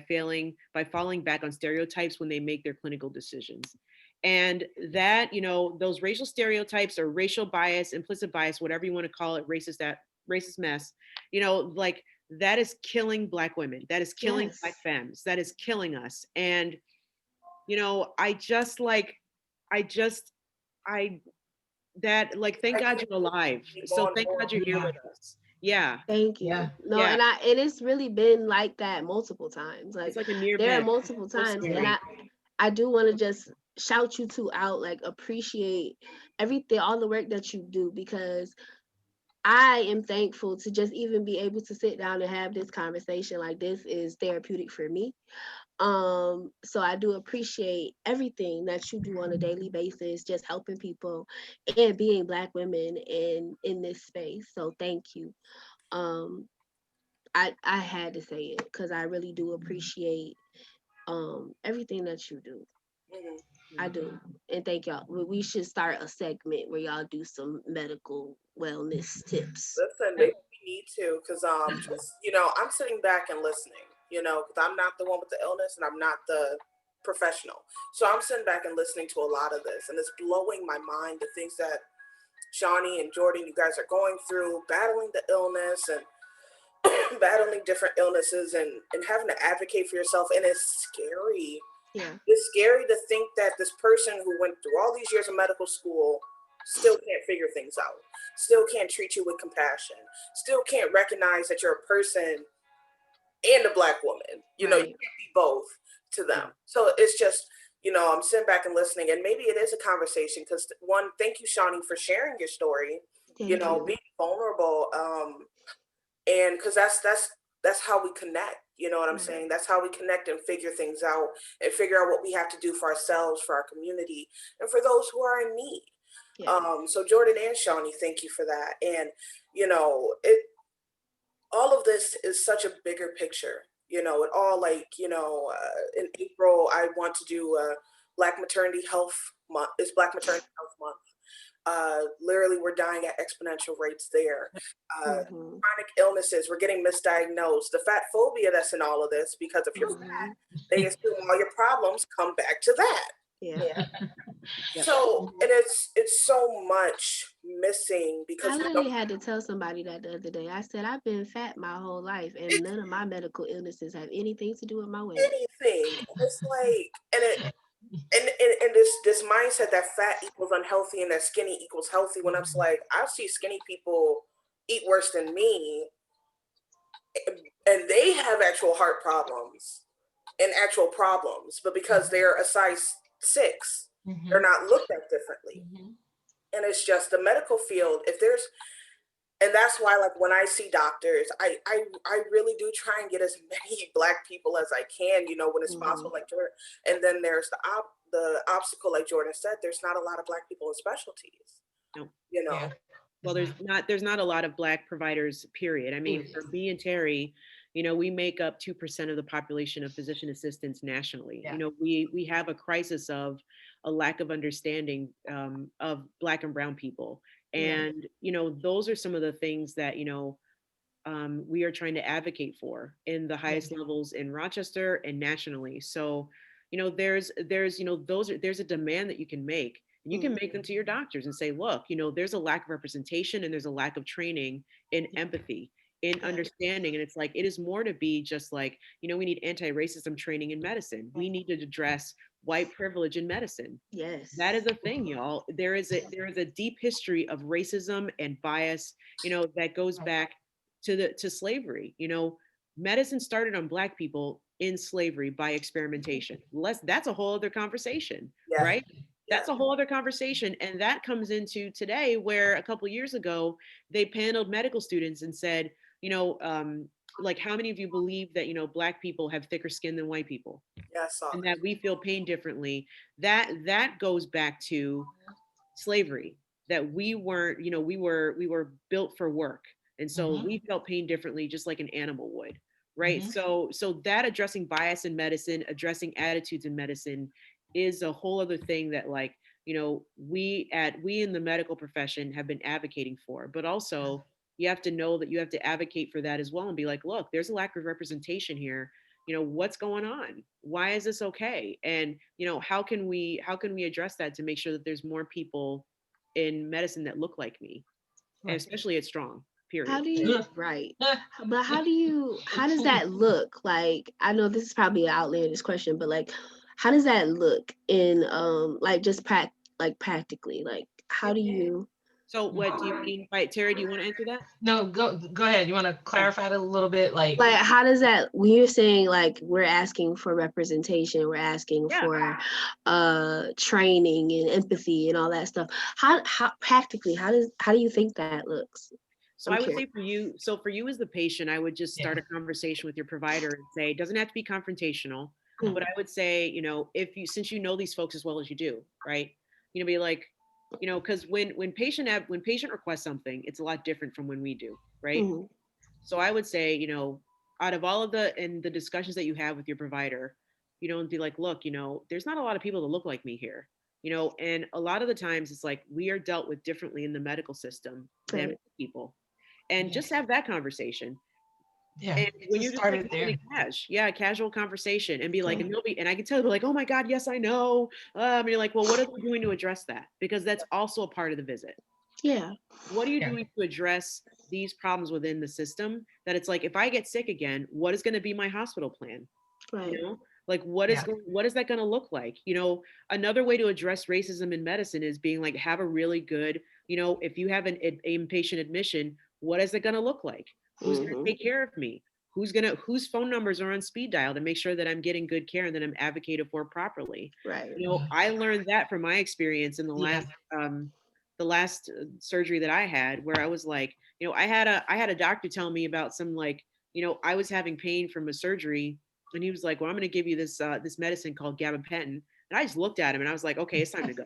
falling back on stereotypes when they make their clinical decisions. And that, you know, those racial stereotypes or racial bias, implicit bias, whatever you want to call it, racist mess, you know, like that is killing Black women. That is killing Black femmes. That is killing us. And, you know, thank God you're alive. So thank God you're here with us. Yeah. Thank you. Yeah. No, yeah. And it's really been like that multiple times. Like, it's like there are multiple times. And I do want to just shout you two out, like appreciate everything, all the work that you do, because I am thankful to just even be able to sit down and have this conversation. Like this is therapeutic for me. So I do appreciate everything that you do on a daily basis, just helping people and being Black women in this space. So thank you. I had to say it because I really do appreciate everything that you do. I do. And thank y'all. We should start a segment where y'all do some medical wellness tips. Listen, maybe we need to, because just, you know, I'm sitting back and listening, you know, because I'm not the one with the illness and I'm not the professional. So I'm sitting back and listening to a lot of this, and it's blowing my mind, the things that Shawnee and Jordin, you guys are going through, battling the illness and battling different illnesses and having to advocate for yourself. And it's scary. Yeah. It's scary to think that this person who went through all these years of medical school still can't figure things out, still can't treat you with compassion, still can't recognize that you're a person and a Black woman. You know, you can't be both to them. So it's just, you know, I'm sitting back and listening, and maybe it is a conversation because, one, thank you, Shawnee, for sharing your story, you know, being vulnerable. And because that's how we connect. You know what I'm saying? That's how we connect and figure things out and figure out what we have to do for ourselves, for our community, and for those who are in need. So Jordin and Shawnee, thank you for that. And, you know, all of this is such a bigger picture. You know, it all, like, you know, in April, I want to do Black Maternity Health Month. It's Black Maternity Health Month. Literally, we're dying at exponential rates there. Chronic illnesses, we're getting misdiagnosed. The fat phobia that's in all of this, because if you're fat, they assume all your problems come back to that. So, and it's so much missing because I literally had to tell somebody that the other day. I said, I've been fat my whole life, and none of my medical illnesses have anything to do with my weight. Anything. It's like, and and this mindset that fat equals unhealthy and that skinny equals healthy, when I'm just like, I see skinny people eat worse than me, and they have actual heart problems and actual problems, but because they're a size 6, they're not looked at differently. And it's just the medical field, if there's, and that's why, like, when I see doctors, I really do try and get as many Black people as I can, you know, when it's possible. Like, and then there's the obstacle, like Jordan said, there's not a lot of Black people in specialties. No. You know. Yeah. Well, there's not a lot of Black providers, period. I mean, for me and Terry, you know, we make up 2% of the population of physician assistants nationally. Yeah. You know, we have a crisis of a lack of understanding of Black and brown people. And, you know, those are some of the things that, you know, we are trying to advocate for in the highest levels in Rochester and nationally. So, you know, there's, you know, there's a demand that you can make, and you can make them to your doctors and say, look, you know, there's a lack of representation and there's a lack of training in empathy, in understanding. And it's like, it is more to be just like, you know, we need anti-racism training in medicine. We need to address white privilege in medicine. Yes. That is a thing, y'all. There is a deep history of racism and bias, you know, that goes back to slavery. You know, medicine started on Black people in slavery by experimentation. That's a whole other conversation, right? That's a whole other conversation. And that comes into today, where a couple of years ago, they paneled medical students and said, you know, like, how many of you believe that, you know, Black people have thicker skin than white people? And that we feel pain differently. That goes back to slavery, that we weren't, you know, we were built for work. And so we felt pain differently, just like an animal would. Right. So that addressing bias in medicine, addressing attitudes in medicine is a whole other thing that, like, you know, we in the medical profession have been advocating for. But also, you have to know that you have to advocate for that as well, and be like, look, there's a lack of representation here. You know, what's going on? Why is this okay? And, you know, how can we address that to make sure that there's more people in medicine that look like me, and especially at Strong, period. How do you, right? But how does that look? Like, I know this is probably an outlandish question, but like, how does that look in like just practically? Like, how do you? So what do you mean by, Terry, do you want to answer that? No, go ahead. You want to clarify it a little bit? Like How does that, when you're saying like we're asking for representation, we're asking for training and empathy and all that stuff, how practically, how do you think that looks? So I would say for you as the patient, I would just start a conversation with your provider and say, it doesn't have to be confrontational, but I would say, you know, since you know these folks as well as you do, right? You know, be like, you know, because when patient requests something, it's a lot different from when we do, right? So I would say, you know, out of all of the discussions that you have with your provider, you know, and be like, look, you know, there's not a lot of people that look like me here, you know, and a lot of the times it's like we are dealt with differently in the medical system than people, and just have that conversation. Yeah, and when you just just start like it there. casual conversation, and be like, and and I can tell, like, oh my God, yes, I know. And you're like, well, what are they doing to address that? Because that's also a part of the visit. Yeah. What are you doing to address these problems within the system? That it's like, if I get sick again, what is going to be my hospital plan? Right. You know, like, what is that going to look like? You know, another way to address racism in medicine is being like, have a really good, you know, if you have an inpatient admission, what is it going to look like? Who's going to take care of me? Whose phone numbers are on speed dial to make sure that I'm getting good care and that I'm advocated for properly? Right. You know, I learned that from my experience in the last surgery that I had, where I was like, you know, I had a doctor tell me about some, like, you know, I was having pain from a surgery, and he was like, well, I'm going to give you this medicine called gabapentin. And I just looked at him and I was like, okay, it's time to go.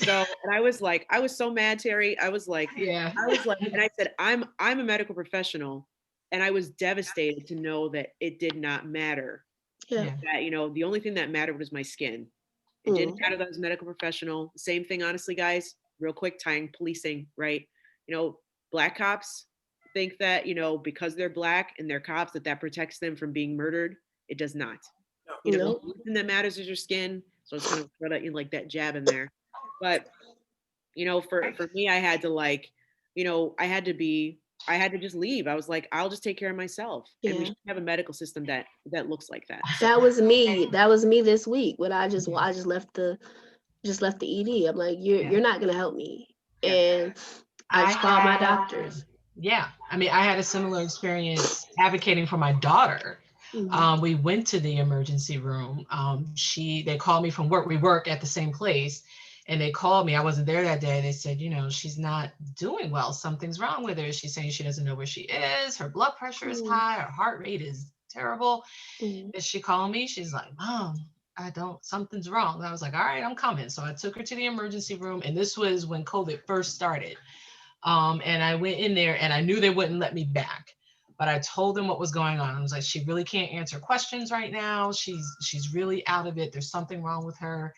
So, and I was so mad, Terry. I was like, and I said, I'm a medical professional, and I was devastated to know that it did not matter. Yeah. That, you know, the only thing that mattered was my skin. It didn't matter that I was a medical professional. Same thing, honestly, guys, real quick, tying policing, right? You know, Black cops think that, you know, because they're Black and they're cops, that protects them from being murdered. It does not. You know, the only thing that matters is your skin. So it's kind of throw that in, like, that jab in there. But, you know, for me, I had to, like, you know, I had to be I had to just leave. I was like, I'll just take care of myself. And we Yeah. should have a medical system that looks like that. That was me. That was me this week when I just left the ED. I'm like, you're not gonna help me. Yeah. And I just called my doctors. Yeah, I mean, I had a similar experience advocating for my daughter. We went to the emergency room. They called me from work. We work at the same place, and they called me. I wasn't there that day. They said, she's not doing well. Something's wrong with her. She's saying she doesn't know where she is. Her blood pressure is high. Her heart rate is terrible. And she called me. She's like, Mom, something's wrong. And I was like, all right, I'm coming. So I took her to the emergency room, and this was when COVID first started. And I went in there, and I knew they wouldn't let me back, but I told them what was going on. I was like, she really can't answer questions right now. She's really out of it. There's something wrong with her,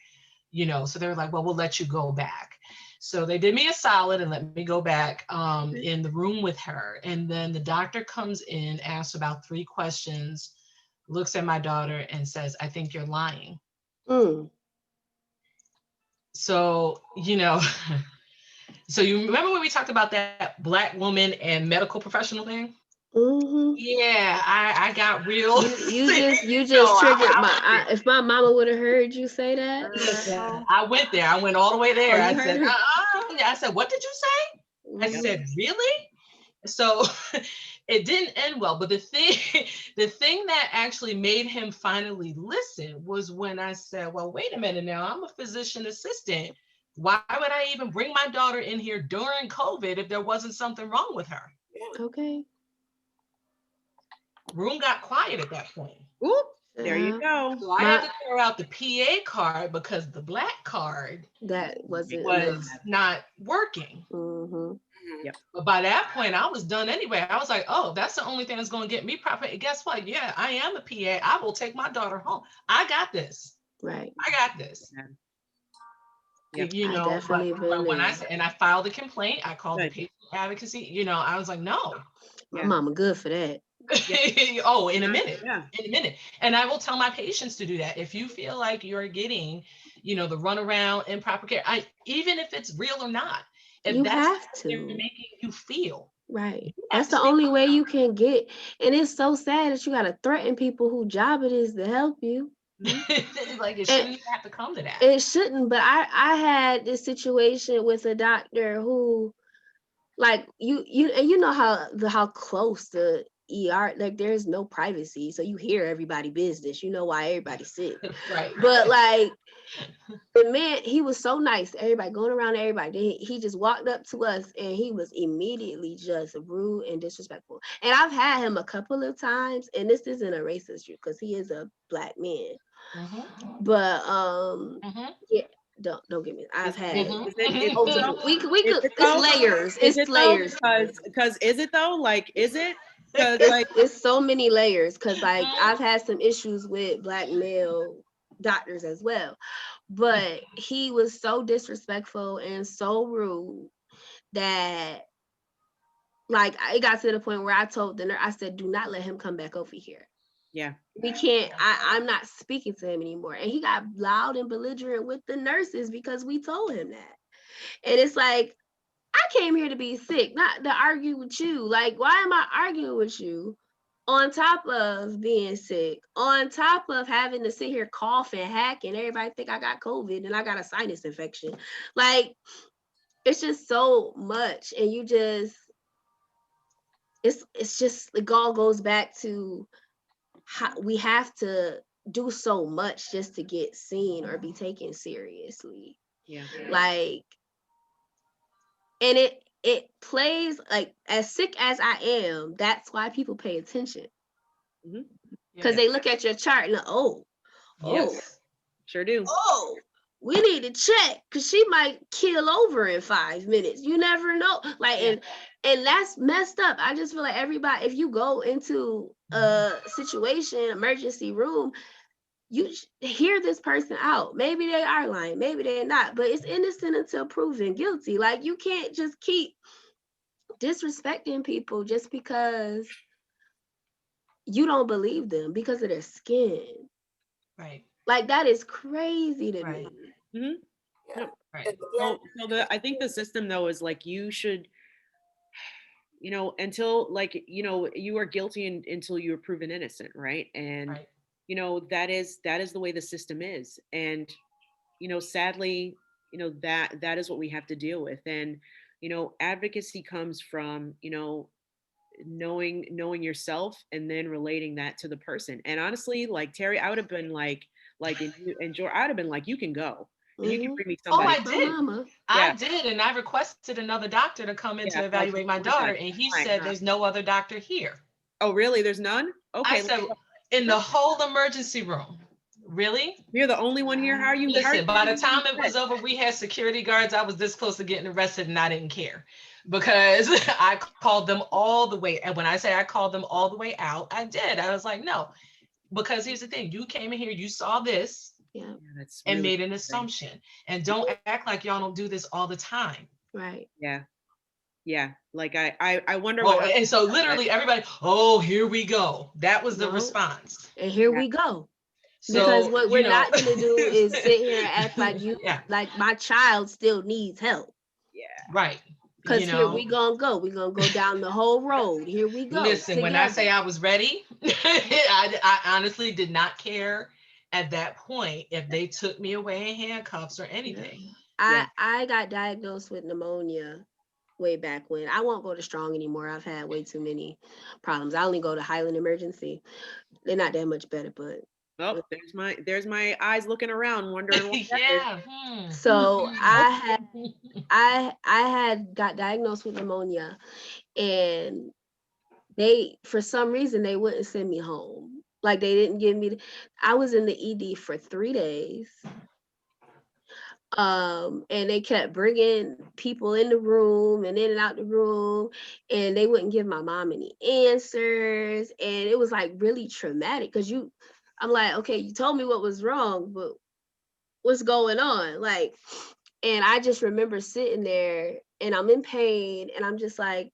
so they were like, well, we'll let you go back. So they did me a solid and let me go back in the room with her. And then the doctor comes in, asks about 3 questions, looks at my daughter and says, I think you're lying. So, so you remember when we talked about that Black woman and medical professional thing? Yeah, I got real. You just triggered if my mama would have heard you say that. I went there. I went all the way there. I said, I said, what did you say? I said, really? So it didn't end well. But the thing that actually made him finally listen was when I said, well, wait a minute now, I'm a physician assistant. Why would I even bring my daughter in here during COVID if there wasn't something wrong with her? Okay. Room got quiet at that point. Oop, there you go. So I had to throw out the PA card because the Black card was not working. Yep. But by that point, I was done anyway. I was like, oh, that's the only thing that's going to get me profit. And guess what? Yeah, I am a PA. I will take my daughter home. I got this. Right. I got this. Yep. But when I filed a complaint, I called the patient advocacy. I was like, no. My mama good for that. Oh, in a minute. And I will tell my patients to do that. If you feel like you're getting, the runaround, improper care, even if it's real or not, if you that's have to. They're making you feel. Right. That's the only way you can get. And it's so sad that you got to threaten people whose job it is to help you. Like it shouldn't have to come to that. It shouldn't. But I had this situation with a doctor who, like, you know how close the ER, like there's no privacy, so you hear everybody business, why everybody's sick. Right. But like the man, he was so nice, everybody going around everybody. He just walked up to us and he was immediately just rude and disrespectful. And I've had him a couple of times, and this isn't a racist because he is a Black man. But yeah, don't get me. I've had it's layers. It's layers. Because is it though? Like, is it? Because it's so many layers. Because like I've had some issues with Black male doctors as well, but he was so disrespectful and so rude that like it got to the point where I told the nurse, I said, do not let him come back over here. Yeah. We can't, I'm not speaking to him anymore. And he got loud and belligerent with the nurses because we told him that. And it's like, I came here to be sick, not to argue with you. Like, why am I arguing with you on top of being sick, on top of having to sit here coughing, hacking, everybody think I got COVID and I got a sinus infection. Like, it's just so much. And you just, it's just, it all goes back to how we have to do so much just to get seen or be taken seriously. Yeah. Like, and it plays like, as sick as I am, that's why people pay attention. Because they look at your chart and sure do. Oh, we need to check because she might kill over in 5 minutes. You never know. Like, and that's messed up. I just feel like everybody, if you go into a situation, emergency room, you hear this person out. Maybe they are lying, maybe they're not, but it's innocent until proven guilty. Like, you can't just keep disrespecting people just because you don't believe them because of their skin. Right. Like, that is crazy to me. Right. So I think the system though is like, you should you know, until like, you know, you are guilty until you are proven innocent, right? And Right. you know, that is the way the system is. And you know, sadly, you know, that is what we have to deal with. And you know, advocacy comes from, you know, knowing yourself and then relating that to the person. And honestly, like Terry, I would have been like and George, I would have been like, you can go and you can Mhm. bring me Oh, somebody. I Like my did. mama. Yeah, I did. And I requested another doctor to come in yeah. to Like evaluate my oh my God, daughter. And he fine, said, huh? there's no other doctor here. Oh, really? There's none? I Okay, let said, me go. in the whole emergency room. Really? You're the only one here. How are you Listen, by the giving me time it credit? was over, we had security guards. I was this close to getting arrested and I didn't care because I called them all the way. And when I say I called them all the way out, I did. I was like, no, because here's the thing. You came in here, you saw this Yeah. Yeah, that's and really made an frustrating. assumption. And don't act like y'all don't do this all the time. Right. Yeah, yeah. Like I wonder what Oh, happened and so after that. literally everybody, oh, here we go. That was the No. response. And here Yeah, we go. Because So, what you we're know, not going to do is sit here and act like yeah, like my child still needs help. yeah, right. Because You here know, we gonna go. We're gonna go down the whole road. Here we go listen, when I say together. I was ready, I honestly did not care at that point if they took me away in handcuffs or Yeah. anything. yeah. I got diagnosed with pneumonia way back when. I won't go to Strong anymore. I've had way too many problems. I only go to Highland Emergency. They're not that much better, but Oh, there's my eyes looking around, wondering what that is. Yeah. so Okay. I had got diagnosed with pneumonia, and they, for some reason, they wouldn't send me home. Like they didn't give me. I was in the ED for 3 days. And they kept bringing people in the room and in and out the room, and they wouldn't give my mom any answers, and it was like really traumatic because I'm like, okay, you told me what was wrong, but what's going on? Like, and I just remember sitting there and I'm in pain and I'm just like,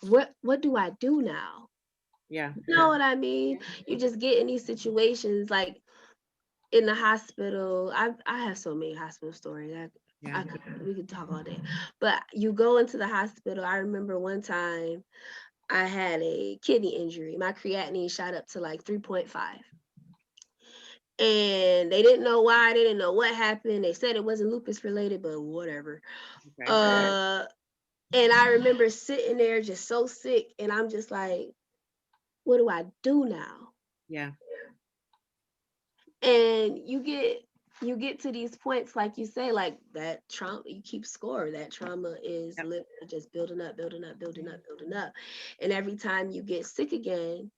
what do I do now? Yeah, You know what I mean? You just get in these situations like in the hospital. I have so many hospital stories. yeah. We could talk all day. But you go into the hospital. I remember one time I had a kidney injury. My creatinine shot up to like 3.5. And they didn't know why, they didn't know what happened. They said it wasn't lupus related, but whatever. Okay. And I remember sitting there just so sick, and I'm just like, what do I do now? Yeah, And you get to these points, like you say, like that trauma, you keep score. That trauma is yep, literally just building up, building up, building up, building up. And every time you get sick again,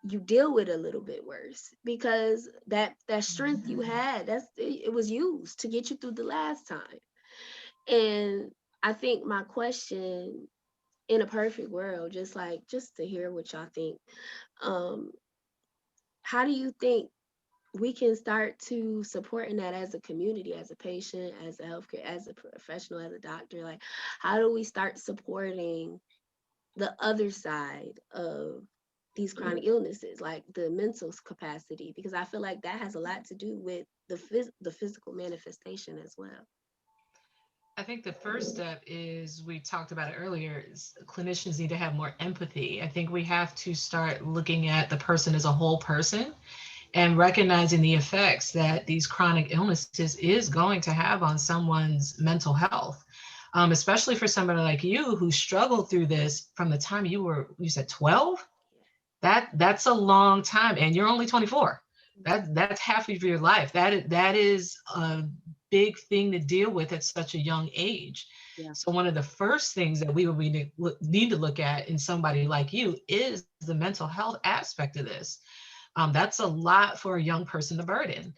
you deal with it a little bit worse because that strength you had, it was used to get you through the last time. And I think my question, in a perfect world, just to hear what y'all think, um, how do you think we can start to supporting that as a community, as a patient, as a healthcare, as a professional, as a doctor? Like, how do we start supporting the other side of these chronic illnesses, like the mental capacity? Because I feel like that has a lot to do with the physical manifestation as well. I think the first step is, we talked about it earlier, is clinicians need to have more empathy. I think we have to start looking at the person as a whole person and recognizing the effects that these chronic illnesses is going to have on someone's mental health. Especially for somebody like you who struggled through this from the time you said 12. That's a long time, and you're only 24. That's half of your life. That is a big thing to deal with at such a young age. yeah, So one of the first things that we would need to look at in somebody like you is the mental health aspect of this. That's a lot for a young person to burden.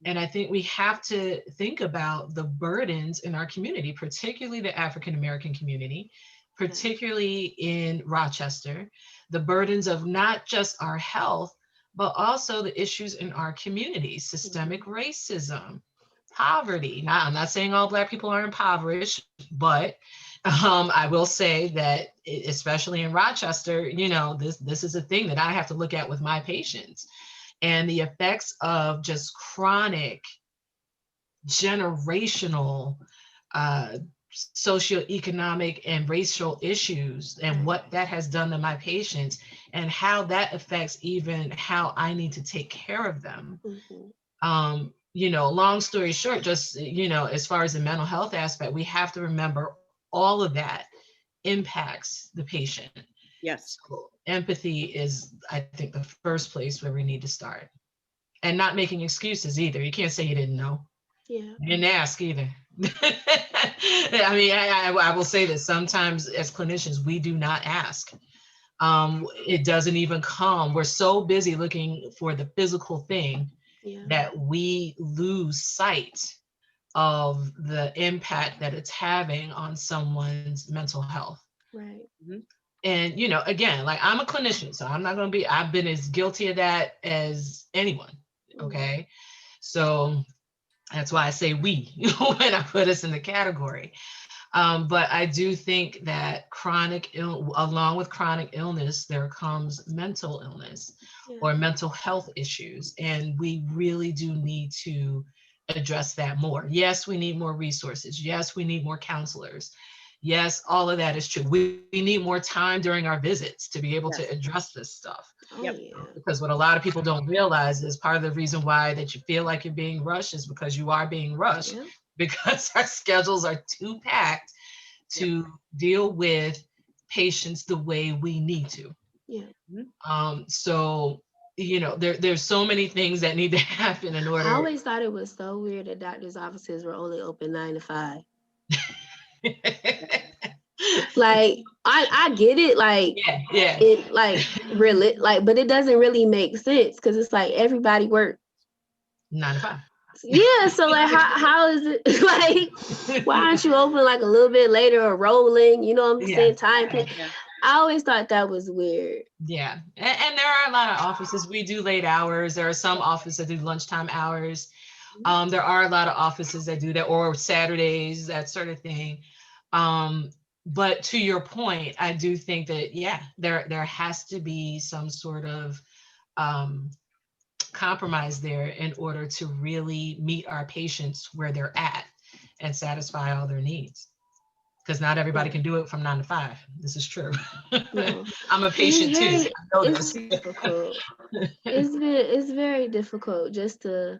And I think we have to think about the burdens in our community, particularly the African American community, particularly in Rochester, the burdens of not just our health, but also the issues in our community: systemic racism, poverty. Now, I'm not saying all Black people are impoverished, but I will say that, especially in Rochester, this is a thing that I have to look at with my patients, and the effects of just chronic generational socioeconomic and racial issues and what that has done to my patients and how that affects even how I need to take care of them. You know, long story short, just, you know, as far as the mental health aspect, we have to remember all of that impacts the patient. Yes. So empathy is, I think, the first place where we need to start. And not making excuses either. You can't say you didn't know. Yeah. You didn't ask either. I mean, I will say this, sometimes as clinicians, we do not ask. It doesn't even come. We're so busy looking for the physical thing that we lose sight of the impact that it's having on someone's mental health. Right. And, you know, again, like, I'm a clinician, so I've been as guilty of that as anyone. Okay. So that's why I say we when I put us in the category. But I do think that along with chronic illness, there comes mental illness or mental health issues. And we really do need to address that more. Yes, we need more resources. Yes, we need more counselors. Yes, all of that is true. We need more time during our visits to be able to address this stuff. Because what a lot of people don't realize is part of the reason why that you feel like you're being rushed is because you are being rushed, because our schedules are too packed to deal with patients the way we need to. So, you know, there's so many things that need to happen in order. I always thought it was so weird that doctors' offices were only open 9 to 5. Like, I get it, like, it, like, really, like, but it doesn't really make sense because it's like everybody works 9 to 5. Yeah, so like how is it like, why aren't you open like a little bit later or rolling, you know what I'm saying, time? I always thought that was weird. Yeah, and there are a lot of offices, we do late hours. There are some offices that do lunchtime hours. There are a lot of offices that do that, or Saturdays, that sort of thing. But to your point, I do think that, there has to be some sort of compromise there in order to really meet our patients where they're at and satisfy all their needs. Because not everybody can do it from 9 to 5. This is true. No. I'm a patient too. I know it's difficult. It's very difficult just to,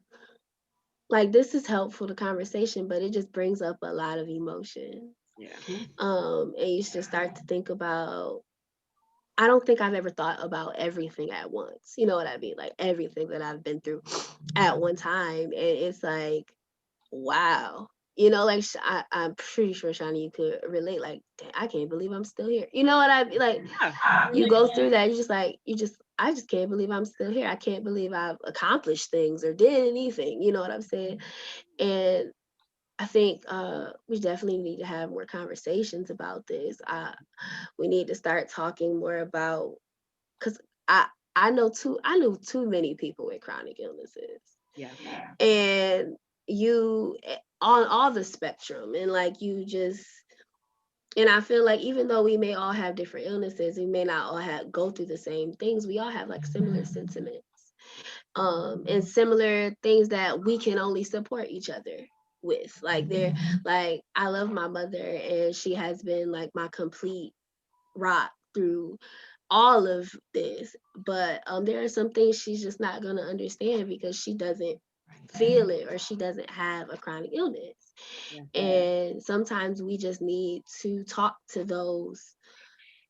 like, this is helpful to conversation, but it just brings up a lot of emotion. And you should start to think about, I don't think I've ever thought about everything at once. You know what I mean? Like everything that I've been through at one time. And it's like, wow. You know, like I'm pretty sure, Shani, you could relate. Like, I can't believe I'm still here. You know what I mean? Like, you go through that. I just can't believe I'm still here. I can't believe I've accomplished things or did anything. You know what I'm saying? And I think we definitely need to have more conversations about this. We need to start talking more about, because I know too many people with chronic illnesses. And you on all the spectrum, and like and I feel like even though we may all have different illnesses, we may not all go through the same things, we all have like similar sentiments, and similar things that we can only support each other with. Like I love my mother, and she has been like my complete rock through all of this, but there are some things she's just not going to understand because she doesn't feel it or she doesn't have a chronic illness. And sometimes we just need to talk to those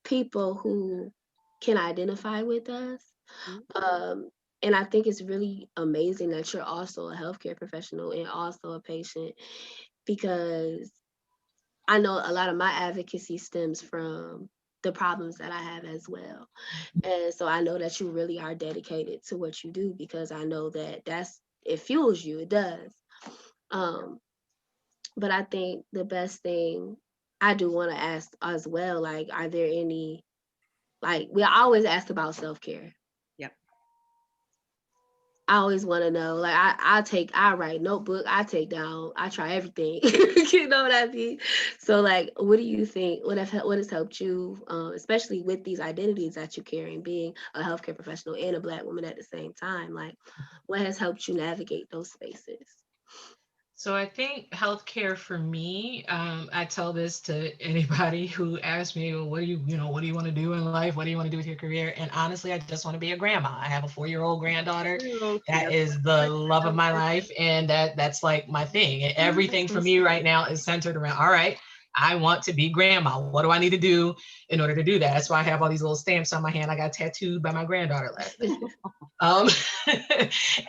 people who can identify with us. And I think it's really amazing that you're also a healthcare professional and also a patient, because I know a lot of my advocacy stems from the problems that I have as well. And so I know that you really are dedicated to what you do, because I know that it fuels you, it does. But I think the best thing I do want to ask as well, like, are there any, like, we always ask about self-care. I always want to know, like, I write notebook, I take down, I try everything. You know what I mean? So like, what do you think, what has helped you, especially with these identities that you carry, being a healthcare professional and a Black woman at the same time, like what has helped you navigate those spaces? So I think healthcare for me, I tell this to anybody who asks me, well, what do what do you want to do in life? What do you want to do with your career? And honestly, I just want to be a grandma. I have a 4-year-old granddaughter. That is the love of my life. And that's like my thing. And everything for me right now is centered around, all right, I want to be grandma. What do I need to do in order to do that? That's why I have all these little stamps on my hand. I got tattooed by my granddaughter last night. Um,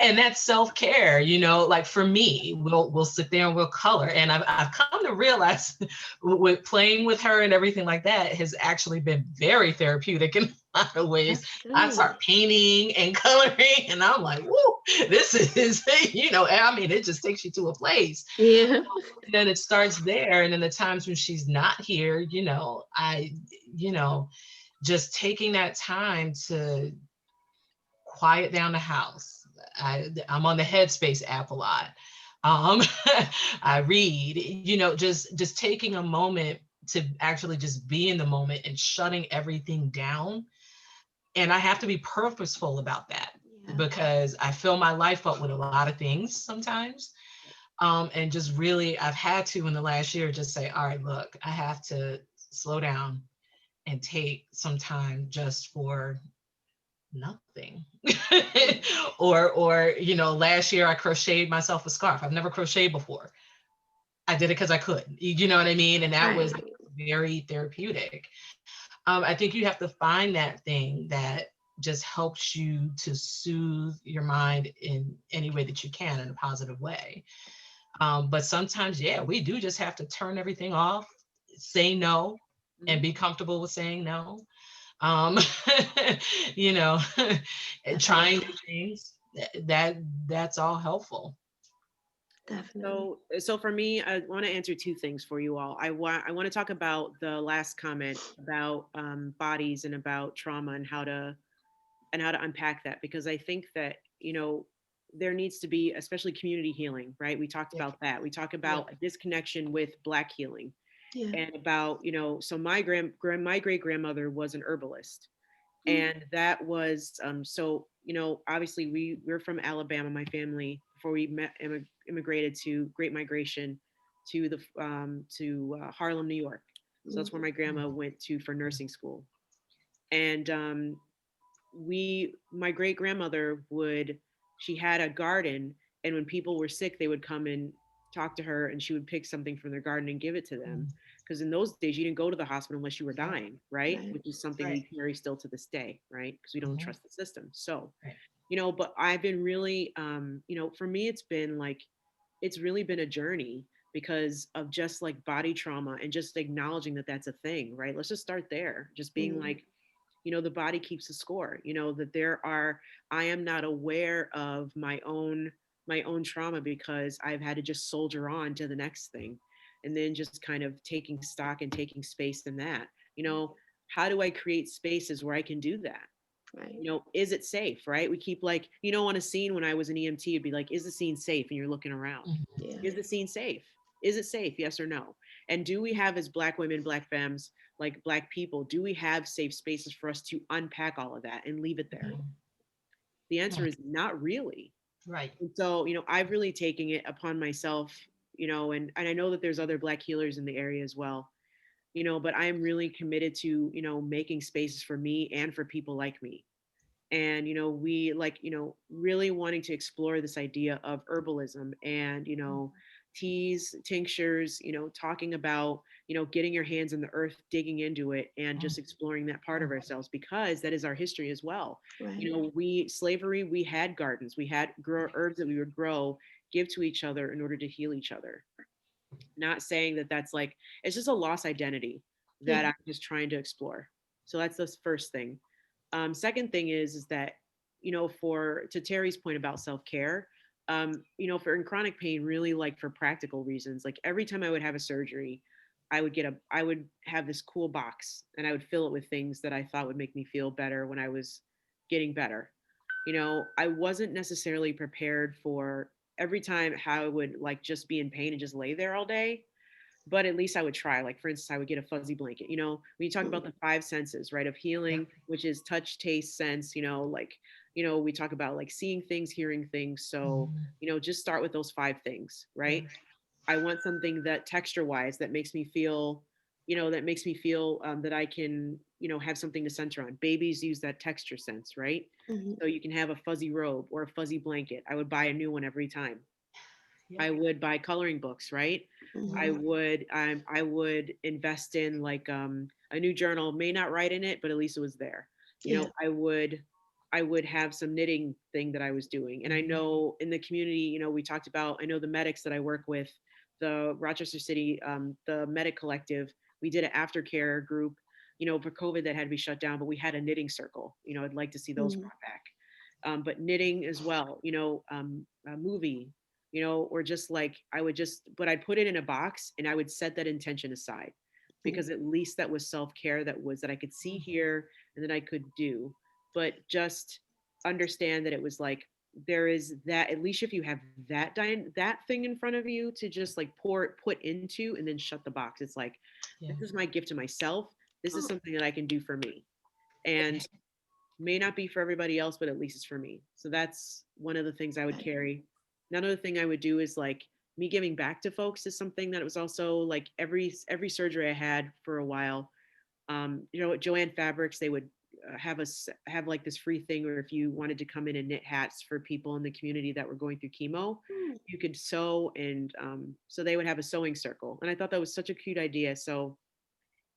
and that's self-care, like for me, we'll sit there and we'll color. And I've come to realize with playing with her and everything like that has actually been very therapeutic in a lot of ways. I start painting and coloring and I'm like, whoa, this is, I mean, it just takes you to a place. Yeah. And then it starts there. And then the times when she's not here, just taking that time to quiet down the house. I'm on the Headspace app a lot. I read, just taking a moment to actually just be in the moment and shutting everything down. And I have to be purposeful about that because I fill my life up with a lot of things sometimes. And just really, I've had to in the last year just say, all right, look, I have to slow down and take some time just for nothing. or last year I crocheted myself a scarf. I've never crocheted before. I did it because I could, you know what I mean? And that was very therapeutic. I think you have to find that thing that just helps you to soothe your mind in any way that you can in a positive way. But sometimes, we do just have to turn everything off, say no, and be comfortable with saying no. you know, trying new things, that's all helpful. Definitely. So for me, I want to answer two things for you all. I want to talk about the last comment about bodies and about trauma and how to unpack that, because I think that there needs to be, especially community healing, right? We talked about that. We talk about a disconnection with Black healing, and about so my great grandmother was an herbalist, and that was so obviously we're from Alabama, my family, before we immigrated to Great Migration to the Harlem, New York. So that's where my grandma went to for nursing school. And my great grandmother she had a garden, and when people were sick, they would come and talk to her, and she would pick something from their garden and give it to them. Because in those days, you didn't go to the hospital unless you were dying, right? Which is something we carry still to this day, right? Because we don't trust the system. So, but I've been really, for me, it's really been a journey because of just like body trauma and just acknowledging that that's a thing, right? Let's just start there. Just being like, the body keeps a score, that I am not aware of my own trauma because I've had to just soldier on to the next thing. And then just kind of taking stock and taking space in that, how do I create spaces where I can do that? Right. Is it safe? Right. We keep on a scene, when I was an EMT, it'd be like, is the scene safe? And you're looking around. Is the scene safe? Is it safe? Yes or no? And do we have, as Black women, Black femmes, like Black people, do we have safe spaces for us to unpack all of that and leave it there? The answer is not really. Right. And so, I've really taken it upon myself, and I know that there's other Black healers in the area as well, but I am really committed to, making spaces for me and for people like me. And, we really wanting to explore this idea of herbalism and, teas, tinctures, talking about, getting your hands in the earth, digging into it, and just exploring that part of ourselves, because that is our history as well. Right. Slavery, we had gardens, we had herbs that we would grow, give to each other in order to heal each other. Not saying that that's it's just a lost identity that I'm just trying to explore. So that's the first thing. Second thing is that, to Terry's point about self-care, for in chronic pain, really for practical reasons, every time I would have a surgery, I would have this cool box, and I would fill it with things that I thought would make me feel better when I was getting better. I wasn't necessarily prepared for every time how I would just be in pain and just lay there all day. But at least I would try. For instance, I would get a fuzzy blanket. When you talk about the five senses, right, of healing, which is touch, taste, sense, we talk about like seeing things, hearing things. So, just start with those 5 things, right? I want something that texture wise that makes me feel, that I can, have something to center on. Babies use that texture sense, right? Mhm. So you can have a fuzzy robe or a fuzzy blanket. I would buy a new one every time. I would buy coloring books, right? I Mhm. would invest in like a new journal, may not write in it, but at least it was there. Yeah. I would have some knitting thing that I was doing. And I know in the community, we talked about, I know the medics that I work with, the Rochester City, the Medic Collective, we did an aftercare group, for COVID that had to be shut down, but we had a knitting circle. I'd like to see those Mhm. brought back. But knitting as well, a movie, or just like but I'd put it in a box and I would set that intention aside because at least that was self-care, that I could see, here, and that I could do. But just understand that it was like, there is that, at least if you have that thing in front of you to just like put into and then shut the box. It's like, this is my gift to myself. This is something that I can do for me. And may not be for everybody else, but at least it's for me. So that's one of the things I would carry. Another thing I would do is like me giving back to folks is something that was also like every surgery I had for a while. At Joanne Fabrics, they would have like this free thing where if you wanted to come in and knit hats for people in the community that were going through chemo, you could sew. And so they would have a sewing circle. And I thought that was such a cute idea. So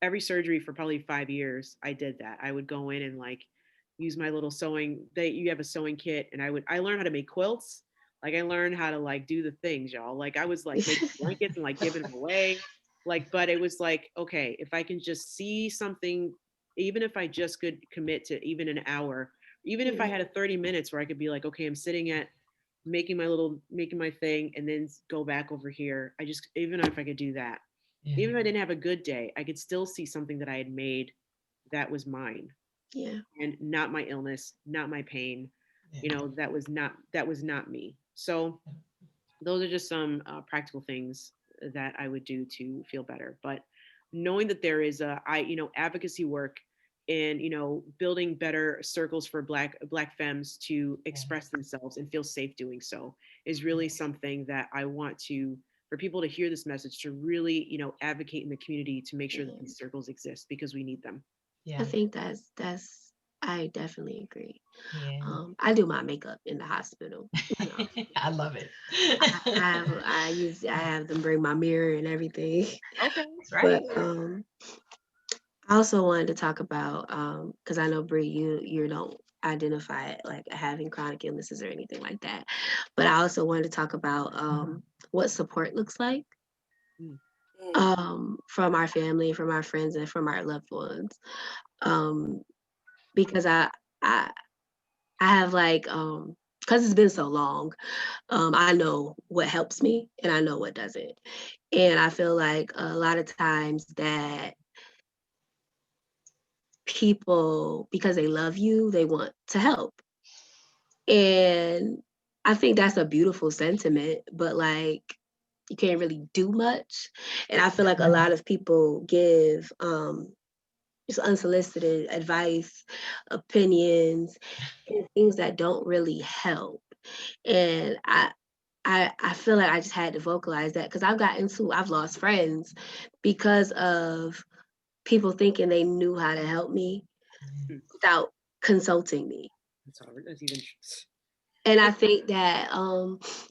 every surgery for probably 5 years, I did that. I would go in and like use my little sewing. You have a sewing kit, and I learned how to make quilts. Like I learned how to like do the things, y'all. Like I was like making blankets and like giving them away. Like, but it was like, okay, if I can just see something, even if I just could commit to even an hour, even if I had a 30 minutes where I could be like, okay, I'm sitting at making my thing and then go back over here. Even if I could do that, even if I didn't have a good day, I could still see something that I had made that was mine. Yeah. And not my illness, not my pain. That was not me. So those are just some practical things that I would do to feel better. But knowing that there is advocacy work and building better circles for black femmes to express themselves and feel safe doing so is really something that I want for people to hear this message, to really advocate in the community to make sure that these circles exist, because we need them. I think that's I definitely agree. Yeah. I do my makeup in the hospital. I love it. I have them bring my mirror and everything. Okay. That's right. But I also wanted to talk about because I know Bri, you don't identify it like having chronic illnesses or anything like that. But I also wanted to talk about what support looks like from our family, from our friends, and from our loved ones. Because I have like because it's been so long, I know what helps me and I know what doesn't. And I feel like a lot of times that people, because they love you, they want to help. And I think that's a beautiful sentiment, but like you can't really do much. And I feel like a lot of people give just unsolicited advice, opinions, and things that don't really help. And I feel like I just had to vocalize that because I've lost friends because of people thinking they knew how to help me without consulting me. That's even. And I think that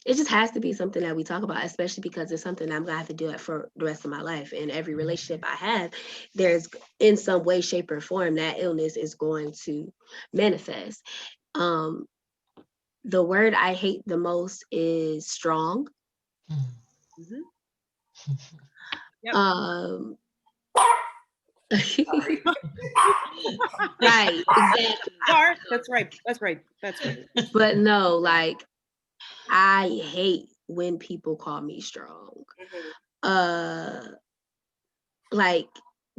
it just has to be something that we talk about, especially because it's something I'm gonna have to do it for the rest of my life. And every relationship I have, there's in some way, shape, or form that illness is going to manifest. The word I hate the most is strong. Mm-hmm. Yep. Right, exactly. That's right. But no, like I hate when people call me strong. Like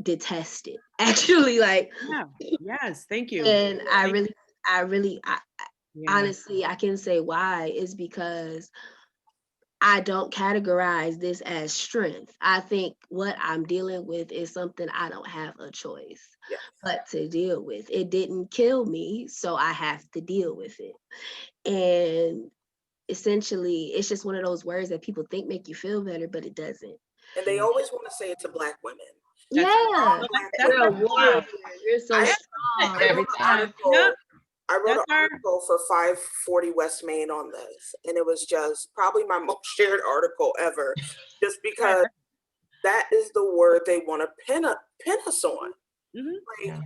detest it. Actually, like Yeah. Yes. Thank you. and I Yeah. honestly I can say why is because I don't categorize this as strength. I think what I'm dealing with is something I don't have a choice Yes. but to deal with. It didn't kill me, so I have to deal with it. And essentially, it's just one of those words that people think make you feel better, but it doesn't. And they always want to say it to Black women. That's Yeah, that's you're a our warrior. job. You're so I, strong. I Every wrote an time. article. Yep. I wrote That's an article for 540 West Main on this, and it was just probably my most shared article ever, just because that is the word they want to pin us on. Mhm. Like, Yeah.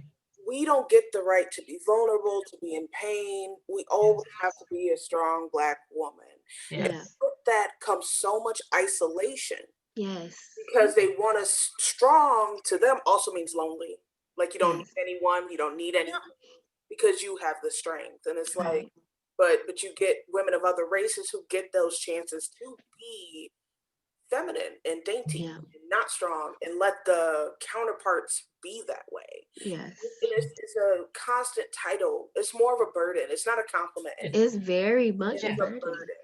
we don't get the right to be vulnerable, to be in pain. We always have to be a strong Black woman. Yeah. Yeah. With that comes so much isolation Yes. because they want us strong. To them also means lonely. Like, you don't Yes. need anyone, you don't need anything because you have the strength. And it's like, Right. but you get women of other races who get those chances to be feminine and dainty Yeah. and not strong and let the counterparts be that way. Yes. And it's a constant title. It's more of a burden. It's not a compliment. It's very much It a is a burden. burden.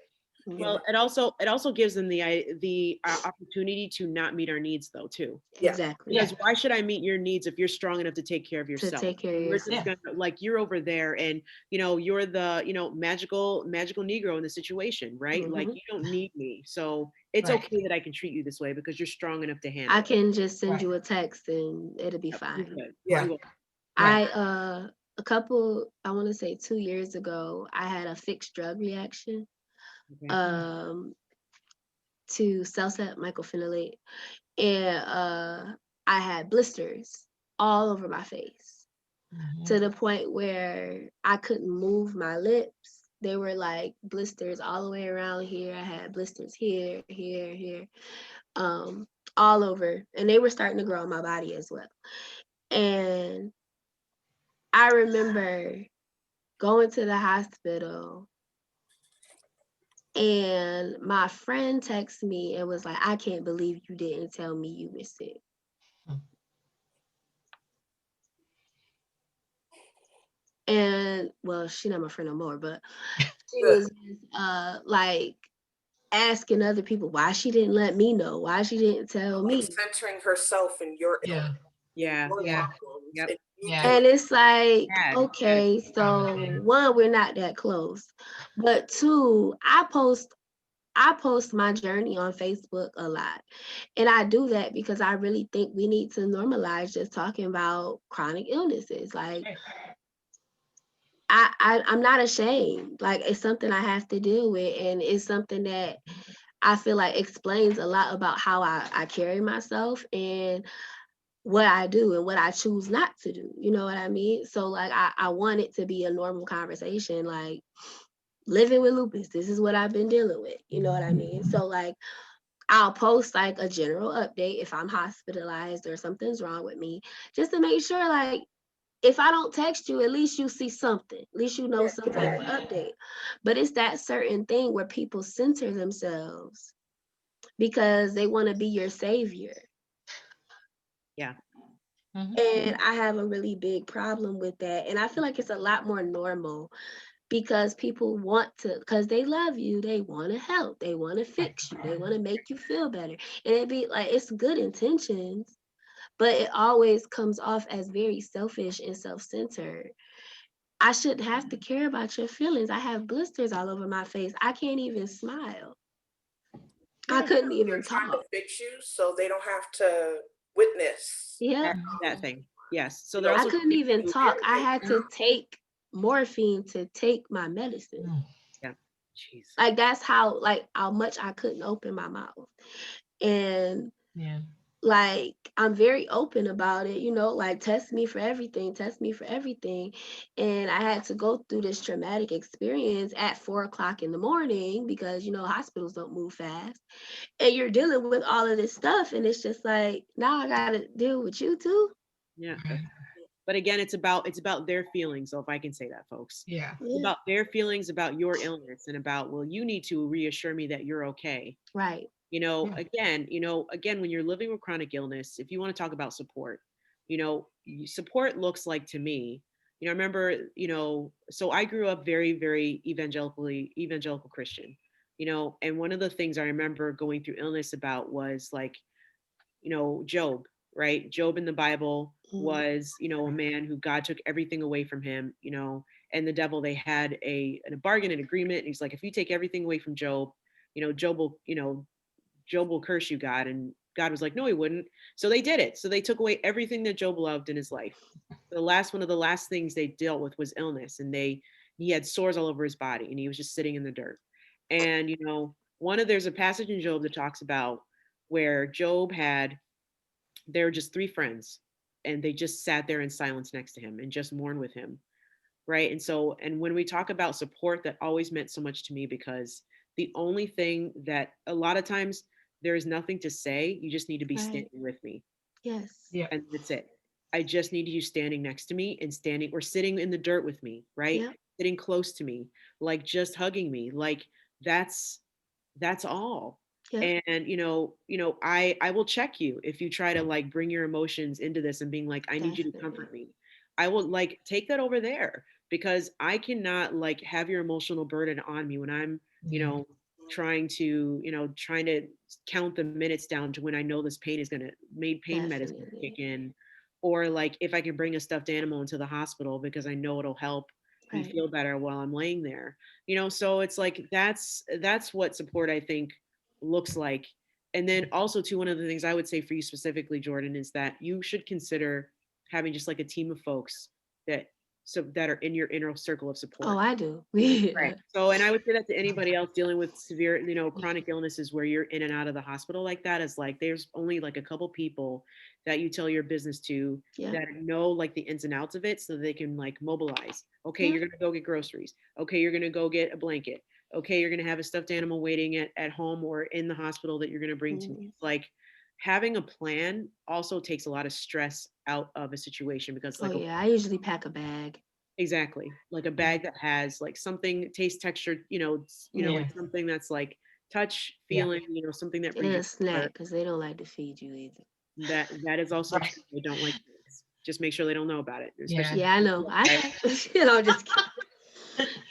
Well, it also gives them the opportunity to not meet our needs though too. Yeah. Exactly. Because why should I meet your needs if you're strong enough to take care of To yourself? take care of We're just yourself. gonna, like, you're over there and you're the magical Negro in the situation, right? Like, Mhm. you don't need me. So it's Right. okay that I can treat you this way because you're strong enough to handle I it. can just send Right. you a text and it'll be You're fine. good. Yeah. You will. Right. I want to say 2 years ago, I had a fixed drug reaction Okay. to Celsep mycophenolate, and I had blisters all over my face to the point where I couldn't move my lips. They were like blisters all the way around here. I had blisters here, here, here, all over, and they were starting to grow on my body as well. And I remember going to the hospital, and my friend texted me and was like, "I can't believe you didn't tell me you were sick." And well, she not my friend no more, but she was like asking other people why she didn't let me know, why she didn't tell Like me. centering herself in your Yeah. illness, Yeah. your Yeah. problems, Yep. and you Yeah. And it's like, Bad. okay, so one, we're not that close. But two, I post my journey on Facebook a lot. And I do that because I really think we need to normalize just talking about chronic illnesses. Like, Right. I'm not ashamed. Like, it's something I have to deal with, and it's something that I feel like explains a lot about how I carry myself and what I do and what I choose not to do. You know what I mean? So like I want it to be a normal conversation, like living with lupus. This is what I've been dealing with. You know what I mean? So like I'll post like a general update if I'm hospitalized or something's wrong with me, just to make sure, like, if I don't text you, at least you see something. At least you know some type of update. But it's that certain thing where people center themselves because they want to be your savior. Yeah. And I have a really big problem with that. And I feel like it's a lot more normal because people want to, because they love you, they want to help, they want to fix you, they want to make you feel better. And it be like, it's good intentions, but it always comes off as very selfish and self-centered. I shouldn't have to care about your feelings. I have blisters all over my face. I can't even smile. I couldn't They're even trying to talk. fix you so they don't have to witness. Yeah. That thing. Yes. So You they're know, I also couldn't even you talk. I irritate had to take morphine to take my medicine. yeah. Jeez. Like that's how much I couldn't open my mouth. And Yeah. like I'm very open about it, like test me for everything. And I had to go through this traumatic experience at 4 o'clock in the morning because hospitals don't move fast. And you're dealing with all of this stuff, and it's just like, now I gotta deal with you too. Yeah. Right. But again, it's about their feelings. So if I can say that, folks, Yeah. it's Yeah. about their feelings about your illness and about, well, you need to reassure me that you're okay. Right. Again, when you're living with chronic illness, if you want to talk about support, support looks like, to me, I remember, so I grew up very, very evangelical Christian. you know. And one of the things I remember going through illness about was like, you know, Job, right? Job in the Bible was, you know, a man who God took everything away from him, you know, and the devil, they had a bargain, an agreement. And he's like, if you take everything away from Job, you know, Job will curse you, God. And God was like, no, he wouldn't. So they did it. So they took away everything that Job loved in his life. One of the last things they dealt with was illness, and he had sores all over his body, and he was just sitting in the dirt. And you know, there's a passage in Job that talks about where Job had there were just three friends, and they just sat there in silence next to him and just mourned with him, right? And so, and when we talk about support, that always meant so much to me, because the only thing that a lot of times there is nothing to say, you just need to be standing with me. Yes. Yeah. And that's it. I just need you standing next to me and standing or sitting in the dirt with me, right? Yep. Sitting close to me, like just hugging me. Like that's all. Yep. And I will check you if you try to like bring your emotions into this and being like, I need you to Definitely. comfort me. I will like take that over there, because I cannot like have your emotional burden on me when I'm, you know, trying to count the minutes down to when I know this pain is going to made pain medicine Definitely. kick in, or like if I can bring a stuffed animal into the hospital because I know it'll help me Right. feel better while I'm laying there. You know, so it's like that's what support I think looks like. And then also too, one of the things I would say for you specifically, Jordin, is that you should consider having just like a team of folks that are in your inner circle of Oh, support. I do. Right. Yeah. So, and I would say that to anybody else dealing with severe, you know, chronic illnesses where you're in and out of the hospital like that, is like there's only like a couple people that you tell your business to Yeah. that know like the ins and outs of it, so they can like mobilize. Okay, Yeah. you're gonna go get groceries. Okay, you're gonna go get a blanket. Okay, you're gonna have a stuffed animal waiting at home or in the hospital that you're gonna bring to me. Mhm. It's like having a plan also takes a lot of stress out of a situation, because Oh like yeah, I usually pack a bag. exactly. Like a bag that has like something taste, texture, Yeah. like something that's like touch, Yeah. feeling, something that And brings you a snack, comfort. because they don't like to feed you either. That is also Right. true. They don't like kids. Just make sure they don't know about it, Yeah. especially Yeah, I know. I right? know. You know, just kidding.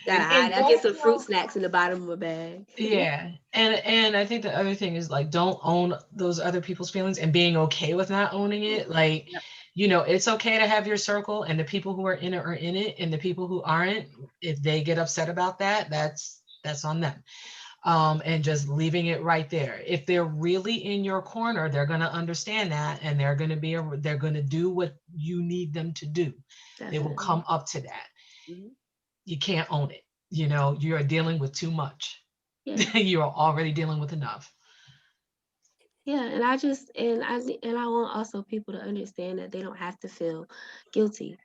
Gotta hide. And I get don't some fruit feel, snacks in the bottom of my bag. yeah. And I think the other thing is like don't own those other people's feelings and being okay with not owning it. Like, Yep. it's okay to have your circle, and the people who are in it, and the people who aren't, if they get upset about that, that's on them. And just leaving it right there. If they're really in your corner, they're going to understand that, and they're going to do what you need them to do. They will Definitely. come up to that. Mhm. You can't own it. You're dealing with too much. Yeah. You're already dealing with enough. Yeah, and I want also people to understand that they don't have to feel guilty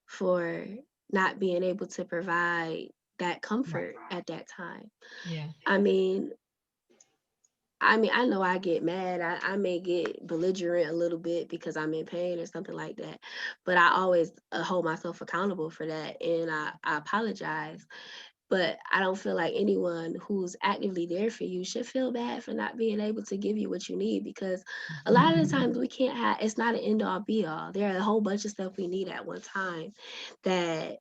for not being able to provide that comfort at that time. Yeah. I mean, I know I get mad. I may get belligerent a little bit because I'm in pain or something like that. But I always hold myself accountable for that. And I apologize. But I don't feel like anyone who's actively there for you should feel bad for not being able to give you what you need, because a lot of the times we can't have, it's not an end all be all. There are a whole bunch of stuff we need at one time that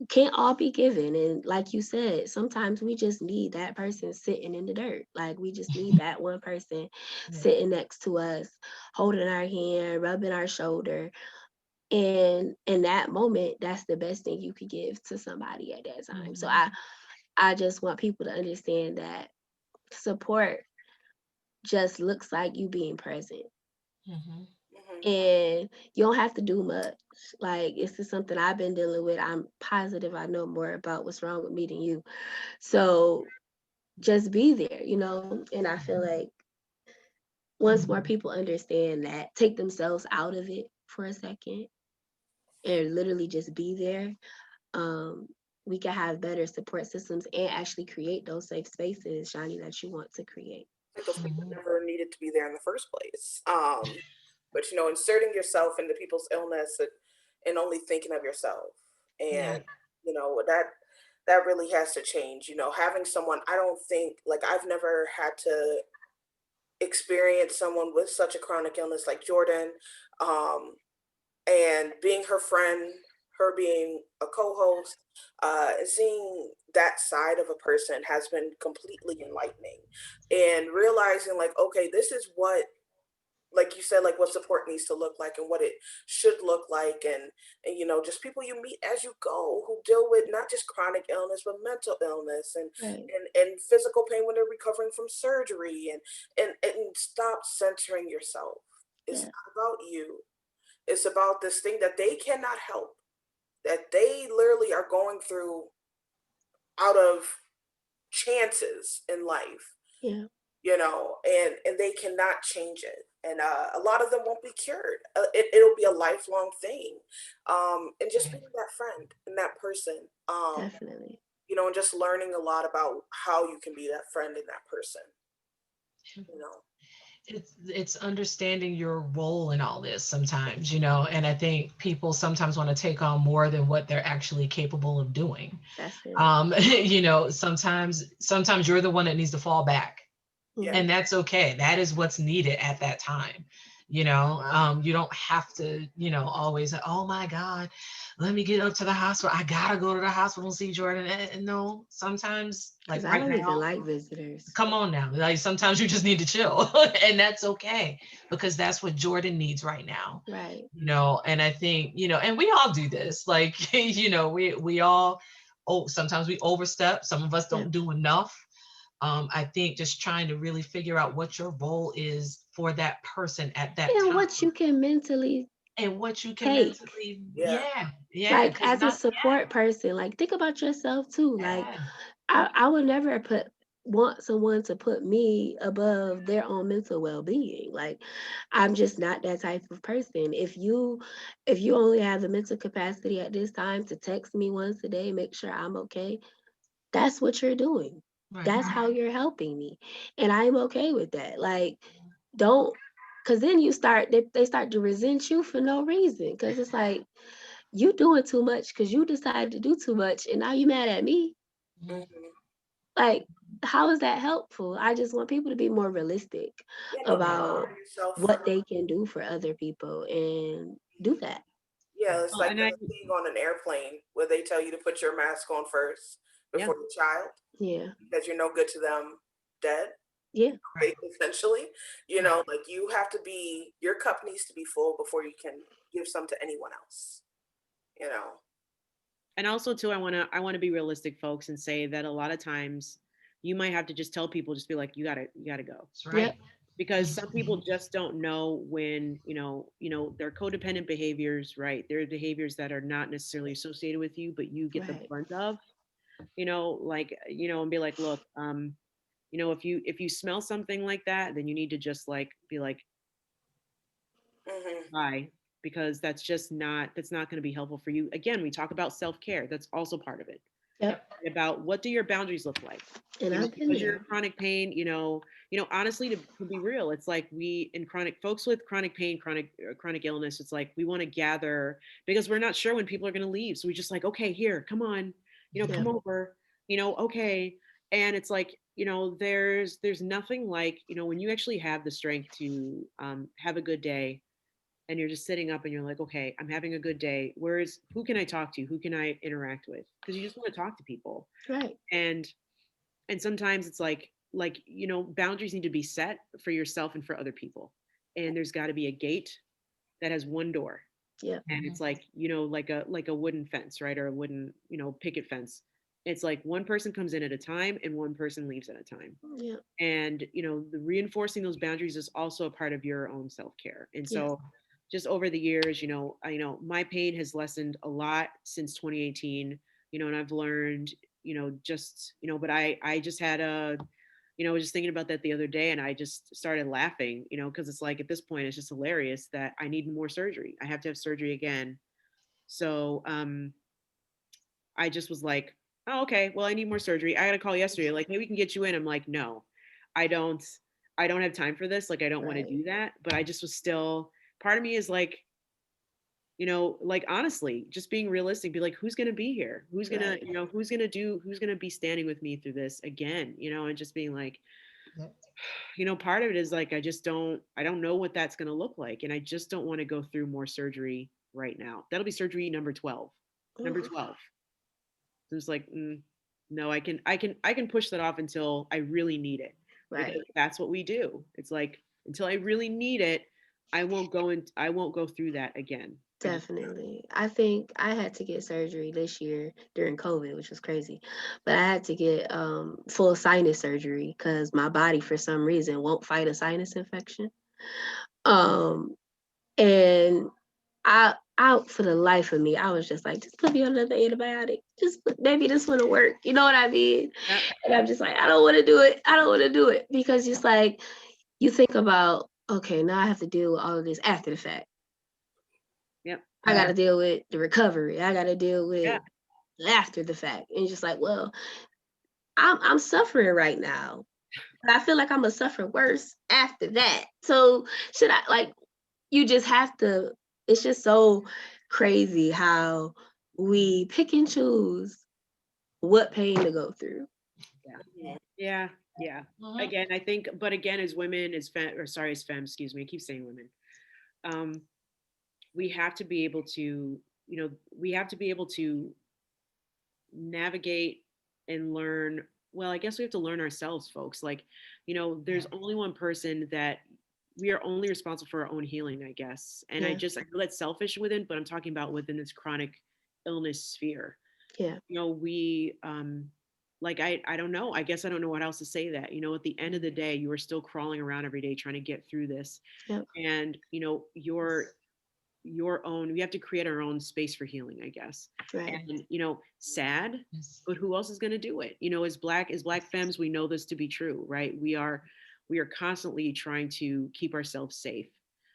can't all be given. And like you said, sometimes we just need that person sitting in the dirt. Like we just need that one person Yeah. sitting next to us, holding our hand, rubbing our shoulder. And in that moment, that's the best thing you could give to somebody at that time. So I just want people to understand that support just looks like you being present. Mhm. And you don't have to do much. Like, this is something I've been dealing with. I'm positive I know more about what's wrong with me than you. So just be there, And I feel like once more people understand that, take themselves out of it for a second and literally just be there, um, we can have better support systems and actually create those safe spaces, Shani, that you want to create. Like those people Mhm. never needed to be there in the first place. But inserting yourself into people's illness and only thinking of yourself, Yeah. and that really has to change. Having someone, I don't think, like, I've never had to experience someone with such a chronic illness like Jordan, and being her friend her being a co-host, and seeing that side of a person has been completely enlightening, and realizing like, okay, this is what, like you said, like what support needs to look like and what it should look like, and just people you meet as you go who deal with not just chronic illness but mental illness and Right. and physical pain when they're recovering from surgery, and stop centering yourself. It's Yeah. not about you. It's about this thing that they cannot help, that they literally are going through out of chances in life, Yeah. and they cannot change it. And a lot of them won't be cured. It'll be a lifelong thing. And just being that friend and that person, Definitely. and just learning a lot about how you can be that friend and that person, you know. It's understanding your role in all this sometimes, and I think people sometimes want to take on more than what they're actually capable of doing. That's it. Sometimes you're the one that needs to fall back, Yeah. and that's okay. That is what's needed at that time. You don't have to, always, oh my God, let me get up to the hospital. I gotta go to the hospital and see Jordin. And no, sometimes, like Because I right don't even now, like visitors. come on now. Like sometimes you just need to chill, and that's okay, because that's what Jordin needs right now. Right. And I think, and we all do this. Like, we all, sometimes we overstep. Some of us don't do enough. I think just trying to really figure out what your role is for that person at that And time, what you can mentally and what you can take. mentally, Yeah. Like 'cause as a not support person, like think about yourself too. Like that. I would never want someone to put me above their own mental well-being. Like I'm just not that type of person. If you only have the mental capacity at this time to text me once a day, make sure I'm okay, that's what you're doing. Right. That's how you're helping me. And I'm okay with that. Like don't, because then they start to resent you for no reason. Because it's like you doing too much because you decided to do too much and now you mad at me. Mhm. Hmm. Like, how is that helpful? I just want people to be more realistic Yeah, no, about honor yourself what for. they can do for other people and do that. Yeah, it's Oh, like and the thing on an airplane where they tell you to put your mask on first yeah, before the child Yeah. because you're no good to them dead. Yeah. Right. Essentially, like you have to be, your cup needs to be full before you can give some to anyone else, you know. and also too, I want to be realistic, folks, and say that a lot of times you might have to just tell people, just be like, you gotta go, That's right. Yep. because some people just don't know when their codependent behaviors, right? There are behaviors that are not necessarily associated with you, but you get the Right. brunt of, and be like, look, if you smell something like that, then you need to just like be like, Hmm. bye, because that's not going to be helpful for you. Again, we talk about self-care. That's also part of it. Yep. About what do your boundaries look like? And I've been Because you're there. in chronic pain, honestly, to be real, it's like we in chronic folks with chronic pain, chronic illness, it's like we want to gather because we're not sure when people are going to leave. So we just like, okay, here, come on, Yeah. come over, okay. And it's like, there's nothing like, when you actually have the strength to have a good day, and you're just sitting up and you're like, okay, I'm having a good day. Who can I talk to? Who can I interact with? Because you just want to talk to people. Right. And sometimes it's like boundaries need to be set for yourself and for other people. And there's got to be a gate that has one door. Yep. And it's like, like a wooden fence, right? Or a wooden, picket fence. It's like one person comes in at a time and one person leaves at a time. Yep. And the reinforcing those boundaries is also a part of your own self-care. And Yes. so just over the years, my pain has lessened a lot since 2018, and I've learned, but I just had I was just thinking about that the other day, and I just started laughing, because it's like at this point it's just hilarious that I need more surgery. I have to have surgery again. So I just was like, oh, okay, well, I need more surgery. I got a call yesterday, like, maybe we can get you in. I'm like, no, I don't, I don't have time for this. Like, I don't want to Right. do that. But I just was still, part of me is like, like honestly, just being realistic, be like, who's gonna be here? Who's gonna, Right. who's gonna be standing with me through this again? And just being like, Yeah. part of it is like I don't know what that's gonna look like. And I just don't want to go through more surgery right now. That'll be surgery number 12. number 12. So it's like, no, I can push that off until I really need it. Right. Because that's what we do. It's like, until I really need it, I won't go through that again. Definitely. I think I had to get surgery this year during COVID, which was crazy. But I had to get full sinus surgery because my body, for some reason, won't fight a sinus infection. And I for the life of me, I was just like, just put me on another antibiotic. Maybe this one will work. You know what I mean? Yeah. And I'm just like, I don't want to do it. I don't want to do it because it's like you think about, okay, now I have to deal with all of this after the fact. Yep. I got to deal with the recovery. I got to deal with Yeah. after the fact. And just like, well, I'm suffering right now. But I feel like I'm going to suffer worse after that. So should I, like, you just have to, it's just so crazy how we pick and choose what pain to go through. Yeah. Again, I think, but again, as women, as femmes, excuse me, I keep saying women. We have to be able to, we have to be able to navigate and learn. Well, I guess we have to learn ourselves, folks. Like, there's only one person that we are only responsible for our own healing, I guess. And I know that's selfish within, but I'm talking about within this chronic illness sphere. Yeah. We, like, I don't know. I guess I don't know what else to say that, at the end of the day, you are still crawling around every day trying to get through this. Yep. And, your own, we have to create our own space for healing, I guess. Right. And, sad, but who else is going to do it? As black femmes, we know this to be true, right? We are constantly trying to keep ourselves safe.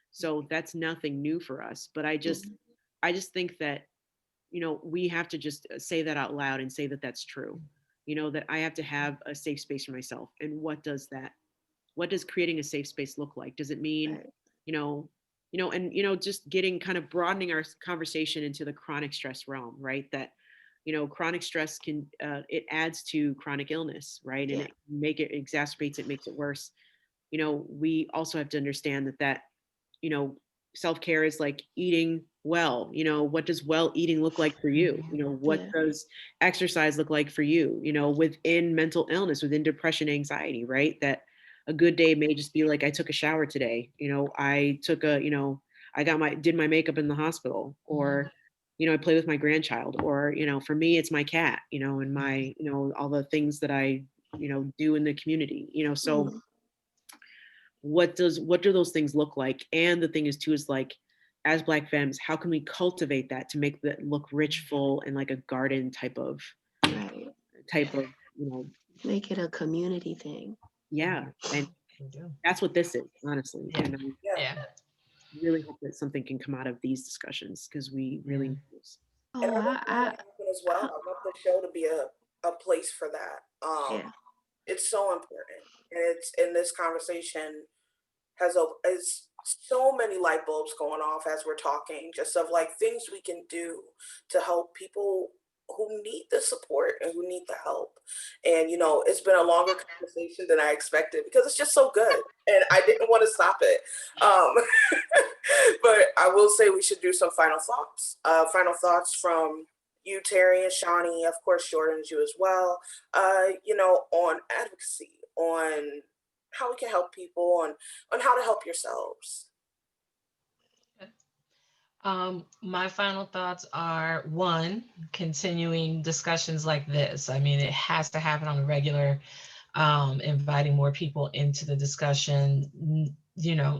So that's nothing new for us. But I just think that, we have to just say that out loud and say that that's true. That I have to have a safe space for myself. And what does creating a safe space look like? Does it mean, and just broadening our conversation into the chronic stress realm, right? That, chronic stress can, it adds to chronic illness, right? And it exacerbates it, makes it worse. We also have to understand that, self-care is like eating well. What does well eating look like for you? What does exercise look like for you? Within mental illness, within depression, anxiety, right? That a good day may just be like, I took a shower today. I took did my makeup in the hospital, or, I play with my grandchild, or, for me, it's my cat, and my, all the things that I, do in the community, so what do those things look like? And the thing is too, is like, as Black femmes, how can we cultivate that to make that look rich, full, and like a garden type of, make it a community thing. Yeah. And that's what this is, honestly. And I really hope that something can come out of these discussions, because we really need this. And I want that to happen as well. I want the show to be a place for that. It's so important. And it's in this conversation is so many light bulbs going off as we're talking, just of like things we can do to help people who need the support and who need the help. And it's been a longer conversation than I expected, because it's just so good and I didn't want to stop it. But I will say we should do some final thoughts from you, Terry, and Shawnee, of course, Jordin, you as well, on advocacy, on how we can help people, on how to help yourselves. My final thoughts are, one, continuing discussions like this. I mean, it has to happen on a regular, inviting more people into the discussion,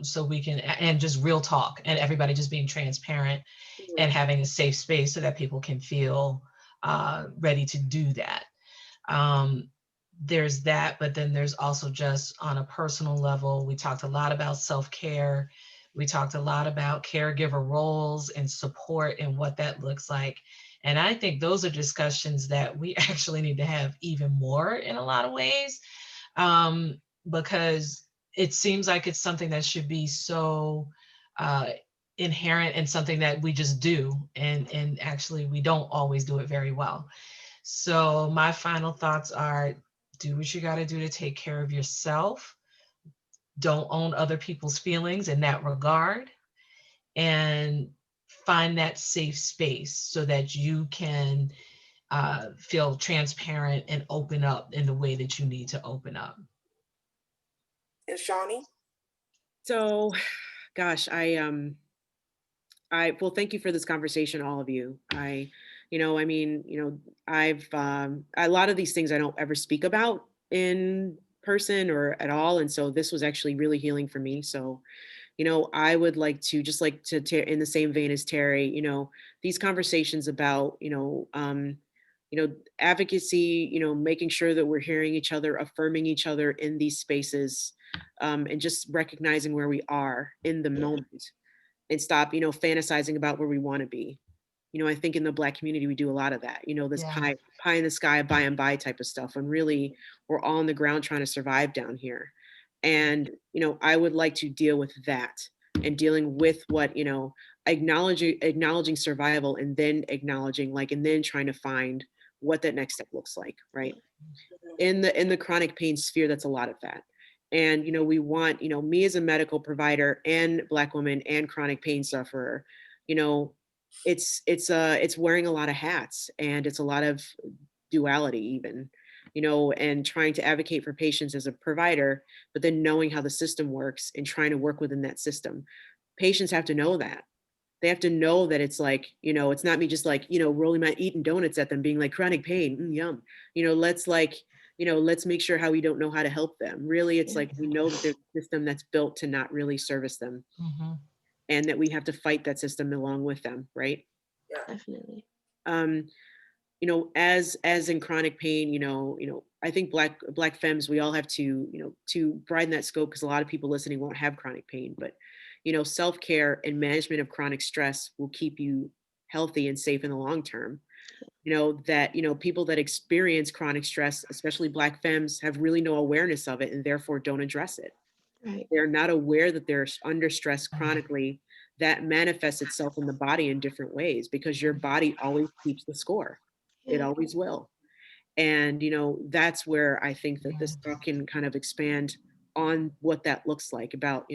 so we can, and just real talk, and everybody just being transparent and having a safe space so that people can feel ready to do that. There's that, but then there's also just on a personal level, we talked a lot about self-care. We talked a lot about caregiver roles and support and what that looks like. And I think those are discussions that we actually need to have even more in a lot of ways, because it seems like it's something that should be so inherent and something that we just do. And actually, we don't always do it very well. So my final thoughts are, do what you got to do to take care of yourself. Don't own other people's feelings in that regard. And find that safe space so that you can feel transparent and open up in the way that you need to open up. And Shawnee? So, gosh, well, thank you for this conversation, all of you. I've a lot of these things I don't ever speak about in person or at all, and so this was actually really healing for me. So, I would like to just like to in the same vein as Terry, these conversations about, advocacy, making sure that we're hearing each other, affirming each other in these spaces, and just recognizing where we are in the moment and stop, fantasizing about where we want to be. I think in the Black community, we do a lot of that, this Yeah. pie in the sky, by and by type of stuff. When really we're all on the ground trying to survive down here. And, I would like to deal with that and dealing with what, acknowledging survival and then acknowledging and then trying to find what that next step looks like. Right. In the chronic pain sphere, that's a lot of that. And, we want, me as a medical provider and Black woman and chronic pain sufferer, it's wearing a lot of hats, and it's a lot of duality even, and trying to advocate for patients as a provider, but then knowing how the system works and trying to work within that system. Patients have to know that. They have to know that it's it's not me just rolling my eating donuts at them being like chronic pain, yum. Let's make sure how we don't know how to help them. Really, it's we know that there's a system that's built to not really service them. Mm-hmm. And that we have to fight that system along with them, right? Yeah. Definitely. As in chronic pain, I think black femmes, we all have to broaden that scope, because a lot of people listening won't have chronic pain, but self-care and management of chronic stress will keep you healthy and safe in the long term. That people that experience chronic stress, especially Black femmes, have really no awareness of it and therefore don't address it. Right. They're not aware that they're under stress chronically. That manifests itself in the body in different ways, because your body always keeps the score. It always will. And, that's where I think that this talk can kind of expand on what that looks like about,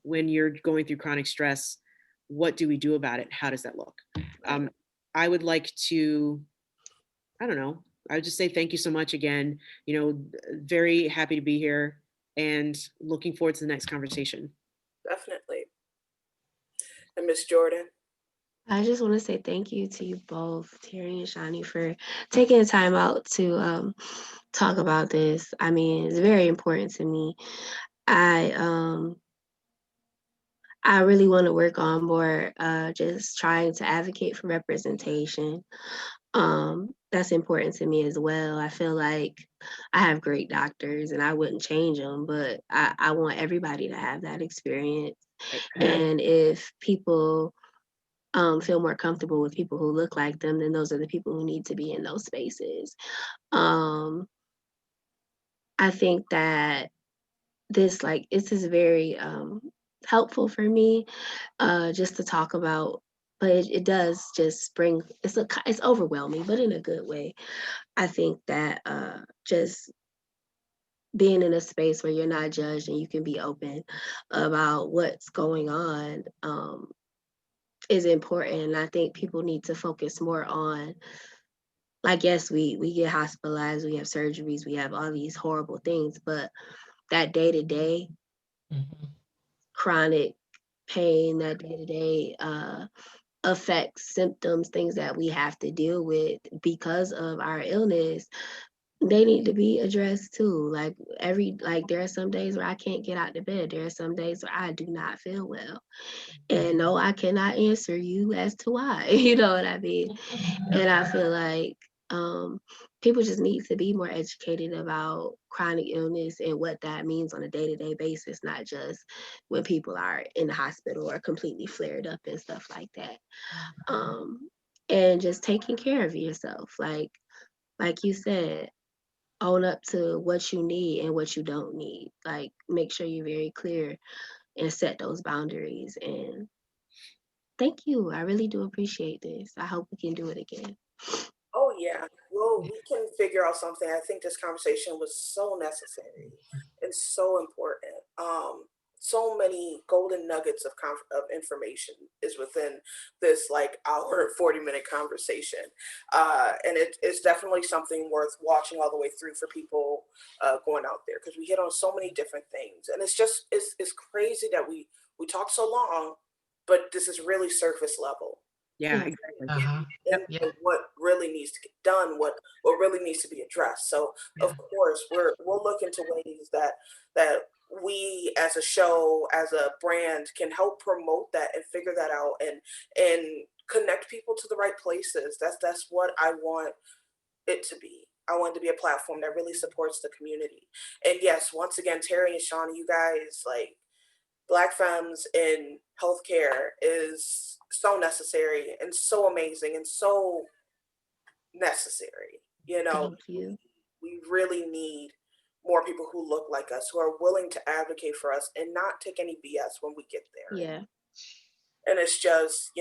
when you're going through chronic stress, what do we do about it? How does that look? I would like to, I don't know, I would just say thank you so much again. Very happy to be here and looking forward to the next conversation. Definitely. And Miss Jordin? I just want to say thank you to you both, Terry and Shawnee, for taking the time out to talk about this. I mean, it's very important to me. I really want to work on more, just trying to advocate for representation. That's important to me as well. I feel like I have great doctors and I wouldn't change them, but I want everybody to have that experience. And if people feel more comfortable with people who look like them, then those are the people who need to be in those spaces. I think that this is very helpful for me, just to talk about, but it does just bring, it's overwhelming, but in a good way. I think that just being in a space where you're not judged and you can be open about what's going on is important. And I think people need to focus more on, yes, we get hospitalized, we have surgeries, we have all these horrible things, but that day-to-day chronic pain, that day-to-day effects, symptoms, things that we have to deal with because of our illness, they need to be addressed too. There are some days where I can't get out of bed. There are some days where I do not feel well. And no, I cannot answer you as to why, you know what I mean? And I feel like people just need to be more educated about chronic illness and what that means on a day-to-day basis, not just when people are in the hospital or completely flared up and stuff like that. And just taking care of yourself. Like you said, own up to what you need and what you don't need. Make sure you're very clear and set those boundaries. And thank you. I really do appreciate this. I hope we can do it again. Oh yeah. Well, we can figure out something. I think this conversation was so necessary and so important. so many golden nuggets of information is within this like hour 40-minute conversation, and it's definitely something worth watching all the way through for people going out there, because we hit on so many different things, and it's crazy that we talk so long, but this is really surface level. Yeah, Yeah. exactly. Uh-huh. Yep. Yeah. What really needs to get done, what really needs to be addressed. So Yeah. of course we'll look into ways that we as a show, as a brand, can help promote that and figure that out, and connect people to the right places. That's what I want it to be. I want it to be a platform that really supports the community. And yes, once again, Terry and Shawnee, you guys, like, Black Femmes in healthcare is so necessary and so amazing and so necessary. You know, Thank you. we really need more people who look like us, who are willing to advocate for us and not take any BS when we get there. Yeah. And it's just,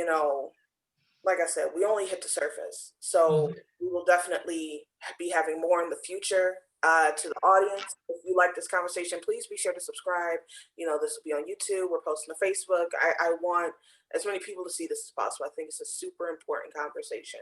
like I said, we only hit the surface. So we will definitely be having more in the future. To the audience, if you like this conversation, please be sure to subscribe. This will be on YouTube. We're posting to Facebook. I want as many people to see this as possible. I think it's a super important conversation.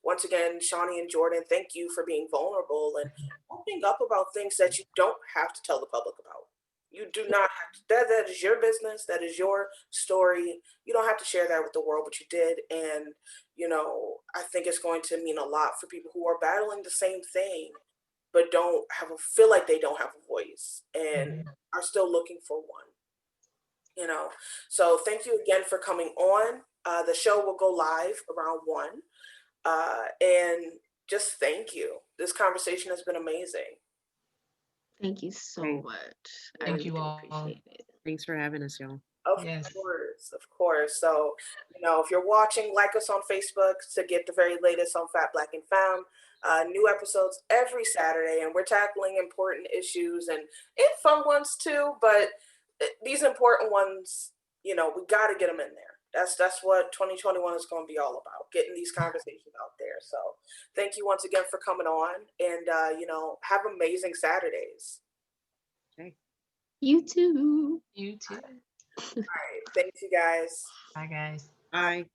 Once again, Shawnee and Jordin, thank you for being vulnerable and opening up about things that you don't have to tell the public about. You do not have to. That is your business. That is your story. You don't have to share that with the world, but you did. And, I think it's going to mean a lot for people who are battling the same thing, but feel like they don't have a voice and are still looking for one. So thank you again for coming on. The show will go live around 1. And just thank you. This conversation has been amazing. Thank you so Great. much. I Thank really you do all. appreciate it. Thanks for having us, y'all. Of Yes. course, of course. So, if you're watching, like us on Facebook to get the very latest on Fat, Black, and Femme. New episodes every Saturday, and we're tackling important issues and fun ones too. But these important ones, we got to get them in there. That's what 2021 is going to be all about, getting these conversations out there. So, thank you once again for coming on, and have amazing Saturdays. Okay. You too. You too. All right, thanks, you guys. Bye, guys. Bye.